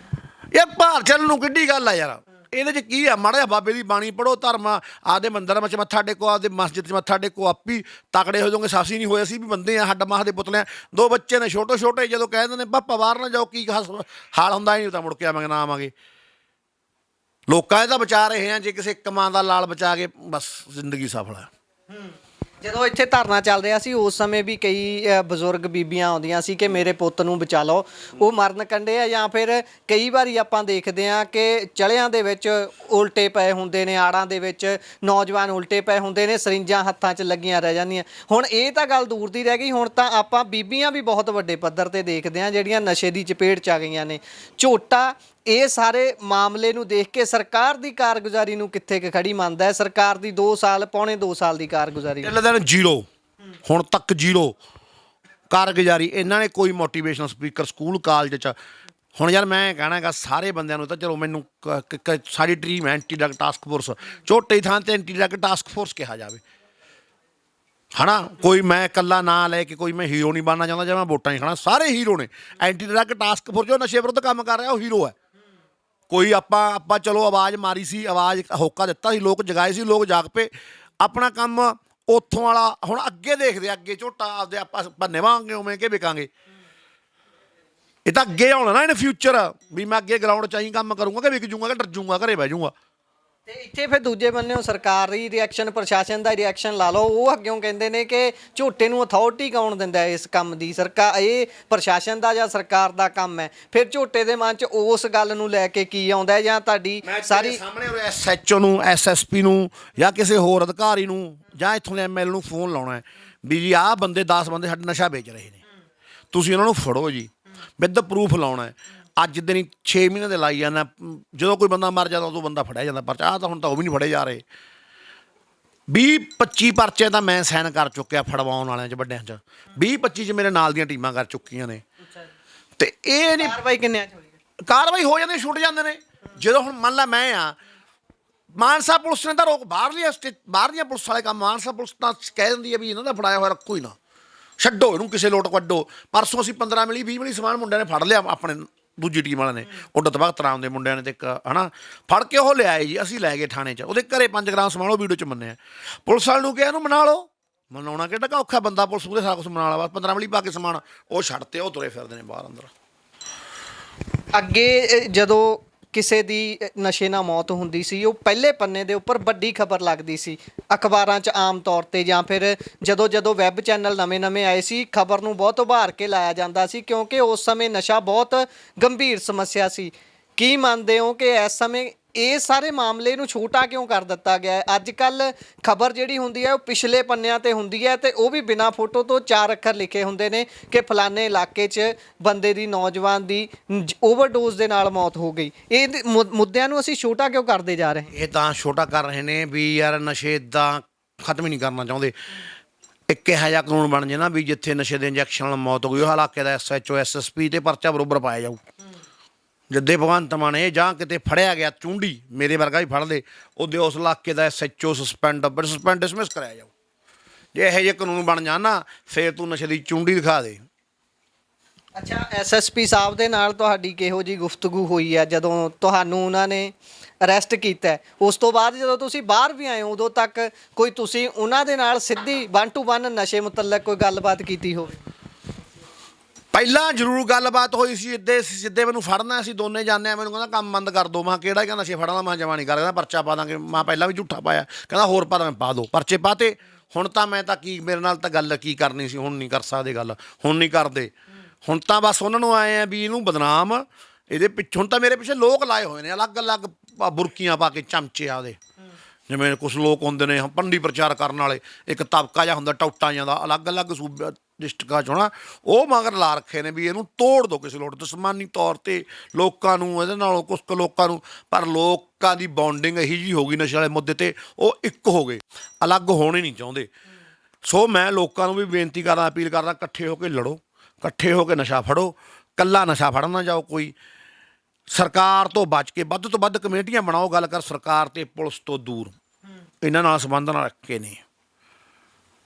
ਇਹ ਭਾਰ ਚੱਲਣ ਨੂੰ ਕਿੱਡੀ ਗੱਲ ਆ ਯਾਰ। ਇਹਦੇ 'ਚ ਕੀ ਆ, ਮਾੜਾ ਜਿਹਾ ਬਾਬੇ ਦੀ ਬਾਣੀ ਪੜ੍ਹੋ, ਧਰਮ ਆਪਦੇ ਮੰਦਿਰਾਂ ਵਿੱਚ ਮੱਥਾ ਟੇਕੋ, ਆਪਦੇ ਮਸਜਿਦ 'ਚ ਮੱਥਾ ਟੇਕੋ, ਆਪੀ ਤਕੜੇ ਹੋ ਜਾਓਗੇ। ਸਾਸੀ ਨਹੀਂ ਹੋਏ, ਅਸੀਂ ਵੀ ਬੰਦੇ ਆ, ਹੱਡ ਮਾਹ ਦੇ ਪੁਤਲੇ ਆ। 2 ਬੱਚੇ ਨੇ ਛੋਟੇ, ਜਦੋਂ ਕਹਿ ਦਿੰਦੇ ਨੇ ਪਾਪਾ ਬਾਹਰ ਨਾ ਜਾਓ, ਕੀ ਹਾਲ ਹੁੰਦਾ ਹੀ ਨਹੀਂ, ਤਾਂ ਮੁੜ ਕੇ ਆਵਾਂਗੇ ਨਾ ਆਵਾਂਗੇ। ਲੋਕਾਂ ਇਹ ਤਾਂ ਬਚਾ ਰਹੇ ਆ, ਜੇ ਕਿਸੇ ਇੱਕ ਮਾਂ ਦਾ ਲਾਲ ਬਚਾ ਕੇ ਬਸ ਜ਼ਿੰਦਗੀ ਸਫਲ ਹੈ। ਜਦੋਂ ਇੱਥੇ ਧਰਨਾ ਚੱਲ ਰਿਹਾ ਸੀ ਉਸ ਸਮੇਂ ਵੀ ਕਈ ਬਜ਼ੁਰਗ ਬੀਬੀਆਂ ਆਉਂਦੀਆਂ ਸੀ ਕਿ ਮੇਰੇ ਪੁੱਤ ਨੂੰ ਬਚਾ ਲਓ, ਉਹ ਮਰਨ ਕੰਢੇ ਆ। ਜਾਂ ਫਿਰ ਕਈ ਵਾਰੀ ਆਪਾਂ ਦੇਖਦੇ ਹਾਂ ਕਿ ਚਲਿਆਂ ਦੇ ਵਿੱਚ ਉਲਟੇ ਪਏ ਹੁੰਦੇ ਨੇ, ਆੜਾਂ ਦੇ ਵਿੱਚ ਨੌਜਵਾਨ ਉਲਟੇ ਪਏ ਹੁੰਦੇ ਨੇ, ਸਰਿੰਜਾਂ ਹੱਥਾਂ 'ਚ ਲੱਗੀਆਂ ਰਹਿ ਜਾਂਦੀਆਂ। ਹੁਣ ਇਹ ਤਾਂ ਗੱਲ ਦੂਰ ਦੀ ਰਹਿ ਗਈ, ਹੁਣ ਤਾਂ ਆਪਾਂ ਬੀਬੀਆਂ ਵੀ ਬਹੁਤ ਵੱਡੇ ਪੱਧਰ ਤੇ ਦੇਖਦੇ ਹਾਂ ਜਿਹੜੀਆਂ ਨਸ਼ੇ ਦੀ ਚਪੇਟ 'ਚ ਆ ਗਈਆਂ ਨੇ। ਝੋਟਾ ਇਹ ਸਾਰੇ ਮਾਮਲੇ ਨੂੰ ਦੇਖ ਕੇ ਸਰਕਾਰ ਦੀ ਕਾਰਗੁਜ਼ਾਰੀ ਨੂੰ ਕਿੱਥੇ ਕੁ ਖੜੀ ਮੰਨਦਾ ਹੈ? ਸਰਕਾਰ ਦੀ 2 ਸਾਲ ਦੀ ਕਾਰਗੁਜ਼ਾਰੀ ਦਿਨ 0 ਹੁਣ ਤੱਕ 0 ਕਾਰਗੁਜ਼ਾਰੀ। ਇਹਨਾਂ ਨੇ ਕੋਈ ਮੋਟੀਵੇਸ਼ਨਲ ਸਪੀਕਰ ਸਕੂਲ ਕਾਲਜ 'ਚ। ਹੁਣ ਯਾਰ ਮੈਂ ਕਹਿਣਾ ਹੈਗਾ ਸਾਰੇ ਬੰਦਿਆਂ ਨੂੰ, ਤਾਂ ਚਲੋ ਮੈਨੂੰ ਸਾਡੀ ਟੀਮ ਹੈ ਐਂਟੀ ਡਰੱਗ ਟਾਸਕ ਫੋਰਸ, ਝੋਟੇ ਦੀ ਥਾਂ 'ਤੇ ਐਂਟੀ ਡਰੱਗ ਟਾਸਕ ਫੋਰਸ ਕਿਹਾ ਜਾਵੇ, ਹੈ ਨਾ। ਕੋਈ ਮੈਂ ਇਕੱਲਾ ਨਾਂ ਲੈ ਕੇ ਕੋਈ ਮੈਂ ਹੀਰੋ ਨਹੀਂ ਬਣਨਾ ਚਾਹੁੰਦਾ, ਜਾਂ ਮੈਂ ਵੋਟਾਂ ਨਹੀਂ ਖਾਣਾ। ਸਾਰੇ ਹੀਰੋ ਨੇ। ਐਂਟੀ ਡਰੱਗ ਟਾਸਕ ਫੋਰਸ ਜੋ ਨਸ਼ੇ ਵਿਰੁੱਧ ਕੰਮ ਕਰ ਰਿਹਾ ਉਹ ਹੀਰੋ ਹੈ। ਕੋਈ ਆਪਾਂ ਚਲੋ ਆਵਾਜ਼ ਮਾਰੀ ਸੀ, ਆਵਾਜ਼ ਹੋਕਾ ਦਿੱਤਾ ਸੀ, ਲੋਕ ਜਗਾਏ ਸੀ, ਲੋਕ ਜਾਗ ਪਏ। ਆਪਣਾ ਕੰਮ ਉੱਥੋਂ ਵਾਲਾ ਹੁਣ ਅੱਗੇ ਦੇਖਦੇ, ਅੱਗੇ ਝੋਟਾ ਆਪਦੇ ਆਪਾਂ ਭੰਨੇਵਾਂਗੇ ਉਵੇਂ ਕਿ ਵਿਕਾਂਗੇ। ਇਹ ਤਾਂ ਅੱਗੇ ਆਉਣਾ ਨਾ, ਇਹਨੇ ਫਿਊਚਰ ਵੀ ਮੈਂ ਅੱਗੇ ਗਰਾਊਂਡ 'ਚ ਹੀ ਕੰਮ ਕਰੂੰਗਾ ਕਿ ਵਿਕ ਜੂੰਗਾ ਕਿ ਡਰ ਜੂੰਗਾ, ਘਰੇ ਬਹਿ ਜੂੰਗਾ। ਤੇ ਇੱਥੇ ਫਿਰ ਦੂਜੇ ਬੰਨਿਓ ਸਰਕਾਰੀ ਰਿਐਕਸ਼ਨ, ਪ੍ਰਸ਼ਾਸਨ ਦਾ ਰਿਐਕਸ਼ਨ ਲਾ ਲਓ। ਉਹ ਅੱਗਿਓਂ ਕਹਿੰਦੇ ਨੇ ਕਿ ਝੋਟੇ ਨੂੰ ਅਥਾਰਟੀ ਕੌਣ ਦਿੰਦਾ ਇਸ ਕੰਮ ਦੀ? ਸਰਕਾਰ, ਇਹ ਪ੍ਰਸ਼ਾਸਨ ਦਾ ਜਾਂ ਸਰਕਾਰ ਦਾ ਕੰਮ ਹੈ। ਫਿਰ ਝੋਟੇ ਦੇ ਮਨ 'ਚ ਉਸ ਗੱਲ ਨੂੰ ਲੈ ਕੇ ਕੀ ਆਉਂਦਾ, ਜਾਂ ਤੁਹਾਡੀ ਸਾਰੀ ਸਾਹਮਣੇ SHO ਨੂੰ, SSP ਨੂੰ, ਜਾਂ ਕਿਸੇ ਹੋਰ ਅਧਿਕਾਰੀ ਨੂੰ, ਜਾਂ ਇੱਥੋਂ ਦੇ MLA ਨੂੰ ਫੋਨ ਲਾਉਣਾ ਹੈ ਵੀ ਜੀ ਆਹ ਬੰਦੇ 10 ਬੰਦੇ ਸਾਡੇ ਨਸ਼ਾ ਵੇਚ ਰਹੇ ਨੇ, ਤੁਸੀਂ ਉਹਨਾਂ ਨੂੰ ਫੜੋ ਜੀ, ਵਿਦ ਪ੍ਰੂਫ ਲਾਉਣਾ ਹੈ। ਅੱਜ ਦਿਨ 6 ਮਹੀਨੇ ਦੇ ਲਾਈ ਜਾਂਦਾ, ਜਦੋਂ ਕੋਈ ਬੰਦਾ ਮਰ ਜਾਂਦਾ ਉਦੋਂ ਬੰਦਾ ਫੜਿਆ ਜਾਂਦਾ। ਪਰਚਾ ਆਹ ਤਾਂ ਹੁਣ ਤਾਂ ਉਹ ਵੀ ਨਹੀਂ ਫੜੇ ਜਾ ਰਹੇ। 20-25 ਪਰਚੇ ਤਾਂ ਮੈਂ ਸਾਈਨ ਕਰ ਚੁੱਕਿਆ ਫੜਵਾਉਣ ਵਾਲਿਆਂ 'ਚ, ਵੱਡਿਆਂ 'ਚ। 20-25 'ਚ ਮੇਰੇ ਨਾਲ ਦੀਆਂ ਟੀਮਾਂ ਕਰ ਚੁੱਕੀਆਂ ਨੇ। ਤੇ ਇਹ ਨਹੀਂ ਕਾਰਵਾਈ ਕਿੰਨਿਆਂ 'ਚ ਹੋਈ? ਕਾਰਵਾਈ ਹੋ ਜਾਂਦੀ, ਛੁੱਟ ਜਾਂਦੇ ਨੇ। ਜਦੋਂ ਹੁਣ ਮੰਨ ਲਾ ਮੈਂ ਆ, ਮਾਨਸਾ ਪੁਲਿਸ ਨੇ ਤਾਂ ਰੋਕ, ਬਾਹਰਲੀਆਂ ਪੁਲਿਸ ਵਾਲੇ ਕੰਮ, ਮਾਨਸਾ ਪੁਲਿਸ ਤਾਂ ਕਹਿ ਦਿੰਦੀ ਹੈ ਵੀ ਇਹਨਾਂ ਦਾ ਫੜਾਇਆ ਹੋਇਆ ਰੱਖੋ ਹੀ ਨਾ, ਛੱਡੋ ਇਹਨੂੰ, ਕਿਸੇ ਲੋਟ ਕੱਢੋ। ਪਰਸੋਂ ਅਸੀਂ 15 ਮਿਲੀ 20 ਮਿਲੀ ਸਮਾਨ ਮੁੰਡਿਆਂ ਨੇ ਫੜ ਲਿਆ, ਆਪਣੇ ਦੂਜੀ ਟੀਮ ਵਾਲਿਆਂ ਨੇ, ਉੱਡਤ ਭਗਤ ਰਾਮ ਦੇ ਮੁੰਡਿਆਂ ਨੇ, ਤੇ ਇੱਕ ਹੈ ਨਾ ਫੜ ਕੇ ਉਹ ਲਿਆਏ ਜੀ। ਅਸੀਂ ਲੈ ਗਏ ਥਾਣੇ 'ਚ, ਉਹਦੇ ਘਰੇ 5 ਗ੍ਰਾਮ ਸਮਾਨ ਉਹ ਵੀਡੀਓ 'ਚ ਮੰਨਿਆ। ਪੁਲਿਸ ਵਾਲੇ ਨੂੰ ਕਿਹਾ ਇਹਨੂੰ ਮਨਾ ਲਓ। ਮਨਾਉਣਾ ਕਿਹੜਾ ਔਖਾ, ਬੰਦਾ ਪੁਲਿਸ ਉਹਦੇ ਸਾਰਾ ਕੁਛ ਮਨਾ ਲਾ। ਬਸ 15 ਮਿਲੀ ਪਾ ਕੇ ਸਮਾਨ ਉਹ ਛੱਡਤੇ, ਉਹ ਤੁਰੇ ਫਿਰਦੇ ਨੇ ਬਾਹਰ ਅੰਦਰ। ਅੱਗੇ ਜਦੋਂ ਕਿਸੇ ਦੀ ਨਸ਼ੇ ਨਾਲ ਮੌਤ ਹੁੰਦੀ ਸੀ, ਉਹ ਪਹਿਲੇ ਪੰਨੇ ਦੇ ਉੱਪਰ ਵੱਡੀ ਖਬਰ ਲੱਗਦੀ ਸੀ ਅਖਬਾਰਾਂ 'ਚ ਆਮ ਤੌਰ 'ਤੇ, ਜਾਂ ਫਿਰ ਜਦੋਂ ਵੈੱਬ ਚੈਨਲ ਨਵੇਂ ਆਏ ਸੀ, ਖਬਰ ਨੂੰ ਬਹੁਤ ਉਭਾਰ ਕੇ ਲਾਇਆ ਜਾਂਦਾ ਸੀ, ਕਿਉਂਕਿ ਉਸ ਸਮੇਂ ਨਸ਼ਾ ਬਹੁਤ ਗੰਭੀਰ ਸਮੱਸਿਆ ਸੀ। ਕੀ ਮੰਨਦੇ ਹੋ ਕਿ ਇਸ ਸਮੇਂ ਇਹ ਸਾਰੇ ਮਾਮਲੇ ਨੂੰ ਛੋਟਾ ਕਿਉਂ ਕਰ ਦਿੱਤਾ ਗਿਆ ਹੈ? ਅੱਜ ਕੱਲ੍ਹ ਖਬਰ ਜਿਹੜੀ ਹੁੰਦੀ ਹੈ ਉਹ ਪਿਛਲੇ ਪੰਨਿਆਂ 'ਤੇ ਹੁੰਦੀ ਹੈ, ਅਤੇ ਉਹ ਵੀ ਬਿਨਾਂ ਫੋਟੋ ਤੋਂ 4 ਅੱਖਰ ਲਿਖੇ ਹੁੰਦੇ ਨੇ ਕਿ ਫਲਾਣੇ ਇਲਾਕੇ 'ਚ ਬੰਦੇ ਦੀ, ਨੌਜਵਾਨ ਦੀ ਓਵਰਡੋਜ਼ ਦੇ ਨਾਲ ਮੌਤ ਹੋ ਗਈ। ਇਹ ਮੁੱਦਿਆਂ ਨੂੰ ਅਸੀਂ ਛੋਟਾ ਕਿਉਂ ਕਰਦੇ ਜਾ ਰਹੇ? ਇਹ ਤਾਂ ਛੋਟਾ ਕਰ ਰਹੇ ਨੇ ਵੀ ਯਾਰ ਨਸ਼ੇ ਇੱਦਾਂ ਖਤਮ ਹੀ ਨਹੀਂ ਕਰਨਾ ਚਾਹੁੰਦੇ। ਇੱਕ ਇਹੋ ਜਿਹਾ ਕਾਨੂੰਨ ਬਣ ਜੇ ਨਾ ਵੀ ਜਿੱਥੇ ਨਸ਼ੇ ਦੇ ਇੰਜੈਕਸ਼ਨ ਨਾਲ ਮੌਤ ਹੋ ਗਈ, ਉਹ ਇਲਾਕੇ ਦਾ SHO SSP ਤੇ ਪਰਚਾ ਬਰੋਬਰ ਪਾਇਆ ਜਾਊ। ਜਿੱਦੇ ਭਗਵੰਤ ਮਾਨ ਇਹ ਜਾਂ ਕਿਤੇ ਫੜਿਆ ਗਿਆ ਚੁੰਡੀ, ਮੇਰੇ ਵਰਗਾ ਹੀ ਫੜ ਲੇ, ਉਹਦੇ ਉਸ ਇਲਾਕੇ ਦਾ SHO ਸਸਪੈਂਡ ਡਿਸਮਿਸ ਕਰਾਇਆ ਜਾਊ। ਜੇ ਇਹੋ ਜਿਹੇ ਕਾਨੂੰਨ ਬਣ ਜਾਣ ਨਾ, ਫਿਰ ਤੂੰ ਨਸ਼ੇ ਦੀ ਚੁੰਡੀ ਦਿਖਾ ਦੇ। ਅੱਛਾ, SSP ਸਾਹਿਬ ਦੇ ਨਾਲ ਤੁਹਾਡੀ ਕਿਹੋ ਜਿਹੀ ਗੁਫ਼ਤਗੂ ਹੋਈ ਹੈ ਜਦੋਂ ਤੁਹਾਨੂੰ ਉਹਨਾਂ ਨੇ ਅਰੈਸਟ ਕੀਤਾ? ਉਸ ਤੋਂ ਬਾਅਦ ਜਦੋਂ ਤੁਸੀਂ ਬਾਹਰ ਵੀ ਆਏ ਹੋ, ਉਦੋਂ ਤੱਕ ਕੋਈ ਤੁਸੀਂ ਉਹਨਾਂ ਦੇ ਨਾਲ ਸਿੱਧੀ 1 to 1 ਨਸ਼ੇ ਮੁਤਲਕ ਕੋਈ ਗੱਲਬਾਤ ਕੀਤੀ ਹੋਵੇ? ਪਹਿਲਾਂ ਜ਼ਰੂਰ ਗੱਲਬਾਤ ਹੋਈ ਸੀ। ਸਿੱਧੇ ਮੈਨੂੰ ਫੜਨਾ, ਅਸੀਂ ਦੋਨੇ ਜਾਂਦੇ ਆ, ਮੈਨੂੰ ਕਹਿੰਦਾ ਕੰਮ ਬੰਦ ਕਰ ਦੋ। ਮੈਂ ਕਿਹੜਾ ਕਹਿੰਦਾ ਨਸ਼ੇ ਫੜਨਾ, ਮੈਂ ਜਮਾ ਨਹੀਂ ਕਰ, ਕਹਿੰਦਾ ਪਰਚਾ ਪਾ ਦਾਂਗੇ। ਮੈਂ ਪਹਿਲਾਂ ਵੀ ਝੂਠਾ ਪਾਇਆ, ਕਹਿੰਦਾ ਹੋਰ ਪਾ ਦਾਂ, ਮੈਂ ਪਾ ਦੋ ਪਰਚੇ ਪਾਤੇ। ਹੁਣ ਤਾਂ ਮੈਂ ਤਾਂ ਕੀ, ਮੇਰੇ ਨਾਲ ਤਾਂ ਗੱਲ ਕੀ ਕਰਨੀ ਸੀ, ਹੁਣ ਨਹੀਂ ਕਰ ਸਕਦੇ ਗੱਲ, ਹੁਣ ਨਹੀਂ ਕਰਦੇ। ਹੁਣ ਤਾਂ ਬਸ ਉਹਨਾਂ ਨੂੰ ਆਏ ਆ ਵੀ ਇਹਨੂੰ ਬਦਨਾਮ, ਇਹਦੇ ਪਿੱਛੇ ਹੁਣ ਤਾਂ ਮੇਰੇ ਪਿੱਛੇ ਲੋਕ ਲਾਏ ਹੋਏ ਨੇ, ਅਲੱਗ-ਅਲੱਗ ਬੁਰਕੀਆਂ ਪਾ ਕੇ ਚਮਚੇ ਆਦੇ, ਜਿਵੇਂ ਕੁਛ ਲੋਕ ਹੁੰਦੇ ਨੇ ਪੰਡੀ ਪ੍ਰਚਾਰ ਕਰਨ ਵਾਲੇ। ਇੱਕ ਤਬਕਾ ਜਿਹਾ ਹੁੰਦਾ ਟੌਟਾਂ ਜਿਹਾ ਦਾ, ਅਲੱਗ-ਅਲੱਗ ਸੂਬੇ ਡਿਸਟ੍ਰਿਕਟਾਂ 'ਚ ਹੋਣਾ, ਉਹ ਮਗਰ ਲਾ ਰੱਖੇ ਨੇ ਵੀ ਇਹਨੂੰ ਤੋੜ ਦਿਓ ਕਿਸੇ ਲੋੜ ਜਸਮਾਨੀ ਤੌਰ 'ਤੇ ਲੋਕਾਂ ਨੂੰ ਇਹਦੇ ਨਾਲੋਂ ਕੁਛ ਕੁ ਲੋਕਾਂ ਨੂੰ। ਪਰ ਲੋਕਾਂ ਦੀ ਬੌਂਡਿੰਗ ਇਹੀ ਜਿਹੀ ਹੋ ਗਈ ਨਸ਼ੇ ਵਾਲੇ ਮੁੱਦੇ 'ਤੇ, ਉਹ ਇੱਕ ਹੋ ਗਏ, ਅਲੱਗ ਹੋਣੇ ਨਹੀਂ ਚਾਹੁੰਦੇ। ਸੋ ਮੈਂ ਲੋਕਾਂ ਨੂੰ ਵੀ ਬੇਨਤੀ ਕਰਦਾ, ਅਪੀਲ ਕਰਦਾ, ਇਕੱਠੇ ਹੋ ਕੇ ਲੜੋ, ਇਕੱਠੇ ਹੋ ਕੇ ਨਸ਼ਾ ਫੜੋ। ਇਕੱਲਾ ਨਸ਼ਾ ਫੜਨ ਨਾ ਜਾਓ, ਕੋਈ ਸਰਕਾਰ ਤੋਂ ਬਚ ਕੇ ਵੱਧ ਤੋਂ ਵੱਧ ਕਮੇਟੀਆਂ ਬਣਾਓ। ਗੱਲ ਕਰ ਸਰਕਾਰ ਤੇ ਪੁਲਿਸ ਤੋਂ ਦੂਰ, ਇਹਨਾਂ ਨਾਲ ਸੰਬੰਧ ਨਾ ਰੱਖੇ ਨੇ।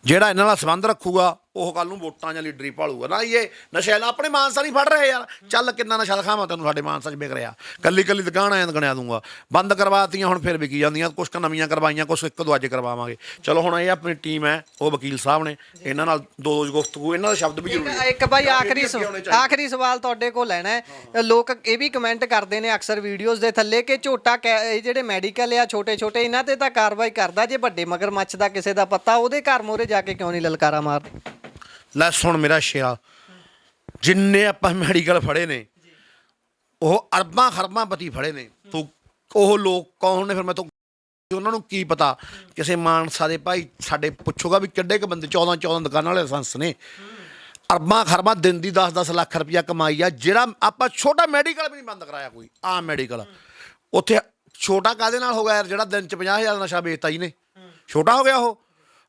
ਜਿਹੜਾ ਇਹਨਾਂ ਨਾਲ ਸੰਬੰਧ ਰੱਖੂਗਾ ਉਹ ਕੱਲ੍ਹ ਨੂੰ ਵੋਟਾਂ ਜਾਂ ਲੀਡਰੀ ਭਾਲੂਗਾ ਨਾ। ਇਹ ਨਸ਼ਾ ਆਪਣੇ ਮਾਨਸਾ ਨਹੀਂ ਫੜ ਰਹੇ ਯਾਰ। ਚੱਲ ਕਿੰਨਾ ਨਸ਼ਾ ਦਿਖਾਵਾਂ ਤੈਨੂੰ ਸਾਡੇ ਮਾਨਸਾ 'ਚ ਵਿਕ ਰਿਹਾ। ਕੱਲੀ ਕੱਲੀ ਦੁਕਾਨ ਐਂ ਗਣਿਆ ਦੂੰਗਾ। ਬੰਦ ਕਰਵਾਤੀਆਂ, ਹੁਣ ਫਿਰ ਵਿਕੀ ਜਾਂਦੀਆਂ। ਕੁਛ ਕੁ ਨਵੀਆਂ ਕਰਵਾਈਆਂ, ਕੁਛ ਇੱਕ ਦੋ ਅੱਜ ਕਰਵਾਵਾਂਗੇ। ਚਲੋ ਹੁਣ ਇਹ ਆਪਣੀ ਟੀਮ ਹੈ, ਉਹ ਵਕੀਲ ਸਾਹਿਬ ਨੇ, ਇਹਨਾਂ ਨਾਲ ਦੋ ਗੁਫ਼ਤਗੂ, ਇਹਨਾਂ ਦਾ ਸ਼ਬਦ ਵੀ ਜ਼ਰੂਰੀ ਹੈ। ਇੱਕ ਭਾਈ ਆਖਰੀ ਸਵਾਲ ਤੁਹਾਡੇ ਕੋਲ ਲੈਣਾ ਹੈ। ਲੋਕ ਇਹ ਵੀ ਕਮੈਂਟ ਕਰਦੇ ਨੇ ਅਕਸਰ ਵੀਡੀਓਜ਼ ਦੇ ਥੱਲੇ ਕਿ ਝੋਟਾ ਇਹ ਜਿਹੜੇ ਮੈਡੀਕਲ ਆ ਛੋਟੇ ਛੋਟੇ, ਇਹਨਾਂ ਤੇ ਤਾਂ ਕਾਰਵਾਈ ਕਰਦਾ, ਜੇ ਵੱਡੇ ਮਗਰਮੱਛ ਦਾ ਕਿਸੇ ਦਾ ਪਤਾ, ਉਹਦੇ ਘਰ ਮੋਹਰੇ ਜਾ ਕੇ ਕਿਉਂ ਨਹੀਂ ਲਲਕਾਰਾ ਮਾਰਦੇ? ਲੈ ਸੁਣ ਮੇਰਾ ਸ਼ੇਰਾ, ਜਿੰਨੇ ਆਪਾਂ ਮੈਡੀਕਲ ਫੜੇ ਨੇ ਉਹ ਅਰਬਾਂ ਖਰਬਾਂ ਪਤੀ ਫੜੇ ਨੇ। ਤੂੰ ਉਹ ਲੋਕ ਕੌਣ ਨੇ ਫਿਰ? ਮੈਂ ਤਾਂ ਉਹਨਾਂ ਨੂੰ ਕੀ ਪਤਾ? ਕਿਸੇ ਮਾਨਸਾ ਦੇ ਭਾਈ ਸਾਡੇ ਪੁੱਛੂਗਾ ਵੀ ਕਿੱਡੇ ਕੁ ਬੰਦੇ 14 ਦੁਕਾਨਾਂ ਵਾਲੇ ਲਾਇਸੈਂਸ ਨੇ। ਅਰਬਾਂ ਖਰਬਾਂ ਦਿਨ ਦੀ 10 ਲੱਖ ਰੁਪਈਆ ਕਮਾਈ ਆ। ਜਿਹੜਾ ਆਪਾਂ ਛੋਟਾ ਮੈਡੀਕਲ ਵੀ ਨਹੀਂ ਬੰਦ ਕਰਾਇਆ, ਕੋਈ ਆਮ ਮੈਡੀਕਲ ਉੱਥੇ ਛੋਟਾ ਕਾਹਦੇ ਨਾਲ ਹੋ ਗਿਆ ਯਾਰ? ਜਿਹੜਾ ਦਿਨ 'ਚ 50,000 ਨਸ਼ਾ ਵੇਚਤਾ ਹੀ ਨੇ, ਛੋਟਾ ਹੋ ਗਿਆ ਉਹ।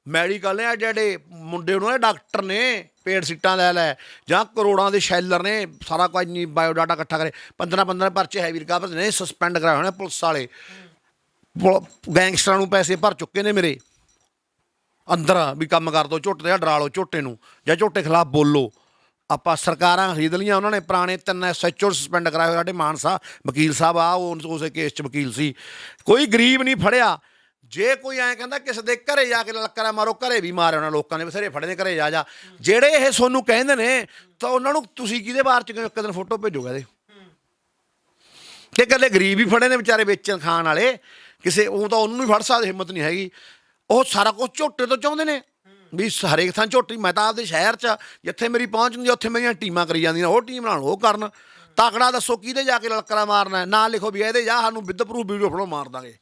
ਮੈਡੀਕਲ ਨੇ ਜਿਹੜੇ ਮੁੰਡੇ ਉਹਨਾਂ ਦੇ ਡਾਕਟਰ ਨੇ, ਪੇਡ ਸੀਟਾਂ ਲੈ ਜਾਂ ਕਰੋੜਾਂ ਦੇ ਸ਼ੈਲਰ ਨੇ, ਸਾਰਾ ਕੁਝ ਨਹੀਂ ਬਾਇਓਡਾਟਾ ਇਕੱਠਾ ਕਰੇ। 15 ਪਰਚੇ ਹੈਵੀ ਰਿਕਵਰ ਨੇ, ਸਸਪੈਂਡ ਕਰਾਏ ਹੋਣੇ ਪੁਲਿਸ ਵਾਲੇ। ਗੈਂਗਸਟਰਾਂ ਨੂੰ ਪੈਸੇ ਭਰ ਚੁੱਕੇ ਨੇ ਮੇਰੇ ਅੰਦਰ ਵੀ ਕੰਮ ਕਰ ਦਿਓ ਝੋਟੇ ਦਾ, ਡਰਾ ਲਓ ਝੋਟੇ ਨੂੰ ਜਾਂ ਝੋਟੇ ਖਿਲਾਫ ਬੋਲੋ। ਆਪਾਂ ਸਰਕਾਰਾਂ ਖਰੀਦ ਲਈਆਂ, ਉਹਨਾਂ ਨੇ ਪੁਰਾਣੇ 3 SHO ਸਸਪੈਂਡ ਕਰਾਏ ਹੋਏ। ਸਾਡੇ ਮਾਨਸਾ ਵਕੀਲ ਸਾਹਿਬ ਆ, ਉਹ ਉਸੇ ਕੇਸ 'ਚ ਵਕੀਲ ਸੀ। ਕੋਈ ਗਰੀਬ ਨਹੀਂ ਫੜਿਆ। ਜੇ ਕੋਈ ਐਂ ਕਹਿੰਦਾ ਕਿਸੇ ਦੇ ਘਰੇ ਜਾ ਕੇ ਲੱਕਰਾ ਮਾਰੋ, ਘਰੇ ਵੀ ਮਾਰਿਆ ਉਹਨਾਂ ਲੋਕਾਂ ਨੇ, ਬਥੇਰੇ ਫੜੇ ਨੇ, ਘਰੇ ਜਾ। ਜਿਹੜੇ ਇਹ ਤੁਹਾਨੂੰ ਕਹਿੰਦੇ ਨੇ ਤਾਂ ਉਹਨਾਂ ਨੂੰ ਤੁਸੀਂ ਕਿਹਦੇ ਬਾਰ 'ਚ ਇੱਕ ਦਿਨ ਫੋਟੋ ਭੇਜੋਗੇ ਇਹਦੇ ਕਿ ਇਕੱਲੇ ਗਰੀਬ ਹੀ ਫੜੇ ਨੇ ਵਿਚਾਰੇ ਵੇਚਣ ਖਾਣ ਵਾਲੇ? ਕਿਸੇ ਉਹ ਤਾਂ ਉਹਨੂੰ ਨਹੀਂ ਫੜ ਸਕਦੇ, ਹਿੰਮਤ ਨਹੀਂ ਹੈਗੀ। ਉਹ ਸਾਰਾ ਕੁਛ ਝੋਟੇ ਤੋਂ ਚਾਹੁੰਦੇ ਨੇ ਵੀ ਹਰੇਕ ਥਾਂ ਝੋਟੀ। ਮੈਂ ਤਾਂ ਆਪਦੇ ਸ਼ਹਿਰ 'ਚ ਜਿੱਥੇ ਮੇਰੀ ਪਹੁੰਚ ਹੁੰਦੀ ਉੱਥੇ ਮੇਰੀਆਂ ਟੀਮਾਂ ਕਰੀ ਜਾਂਦੀਆਂ, ਉਹ ਟੀਮ ਨਾਲ ਉਹ ਕਰਨ। ਤਾਕੜਾ ਦੱਸੋ ਕਿਹਦੇ ਜਾ ਕੇ ਲਲਕਰਾ ਮਾਰਨਾ, ਨਾ ਲਿਖੋ ਵੀ ਇਹਦੇ ਜਾ, ਸਾਨੂੰ ਵਿਦ ਪ੍ਰੂਫ ਵੀਡੀਓ ਫੜੋ ਮਾਰ ਦਾਂਗੇ।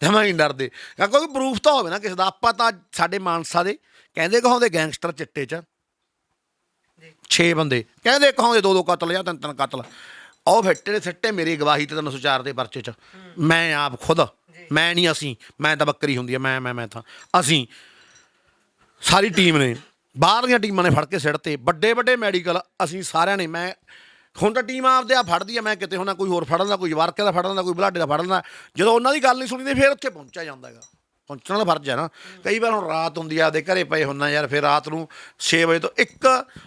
ਜਮਾਂ ਨਹੀਂ ਡਰਦੇ, ਕਿਉਂਕਿ ਪ੍ਰੂਫ ਤਾਂ ਹੋਵੇ ਨਾ ਕਿਸੇ ਦਾ। ਆਪਾਂ ਤਾਂ ਸਾਡੇ ਮਾਨਸਾ ਦੇ ਕਹਿੰਦੇ ਕਹਾਉਂਦੇ ਗੈਂਗਸਟਰ ਚਿੱਟੇ 'ਚ 6 ਬੰਦੇ ਕਹਿੰਦੇ ਕਹਾਉਂਦੇ 2 ਕਤਲ ਜਾਂ 3 ਕਤਲ। ਉਹ ਫਿੱਟੇ ਦੇ ਸਿੱਟੇ ਮੇਰੀ ਗਵਾਹੀ ਤੇ 304 ਦੇ ਪਰਚੇ 'ਚ। ਮੈਂ ਆਪ ਖੁਦ, ਮੈਂ ਨਹੀਂ ਅਸੀਂ, ਮੈਂ ਤਾਂ ਬੱਕਰੀ ਹੁੰਦੀ ਆ, ਮੈਂ ਤਾਂ ਅਸੀਂ ਸਾਰੀ ਟੀਮ ਨੇ, ਬਾਹਰ ਦੀਆਂ ਟੀਮਾਂ ਨੇ ਫੜ ਕੇ ਸਿੱਟ ਤੇ ਵੱਡੇ ਮੈਡੀਕਲ ਅਸੀਂ ਸਾਰਿਆਂ ਨੇ। ਮੈਂ ਹੁਣ ਤਾਂ ਟੀਮ ਆਪਦੇ ਆ ਫੜਦੀ ਆ, ਮੈਂ ਕਿਤੇ ਹੁਣ ਕੋਈ ਹੋਰ ਫੜਨ ਦਾ, ਕੋਈ ਵਾਰਕੇ ਦਾ ਫੜਨ ਦਾ, ਕੋਈ ਬਲਾਡੇ ਦਾ ਫੜਨ ਦਾ। ਜਦੋਂ ਉਹਨਾਂ ਦੀ ਗੱਲ ਨਹੀਂ ਸੁਣੀਦੀ ਫਿਰ ਉੱਥੇ ਪਹੁੰਚਿਆ ਜਾਂਦਾ ਹੈਗਾ। ਪਹੁੰਚਣ ਦਾ ਫਰਜ਼ ਹੈ ਨਾ। ਕਈ ਵਾਰ ਹੁਣ ਰਾਤ ਹੁੰਦੀ ਆ, ਆਪਦੇ ਘਰੇ ਪਏ ਹੁੰਨਾ ਯਾਰ, ਫਿਰ ਰਾਤ ਨੂੰ 6 ਵਜੇ ਤੋਂ ਇੱਕ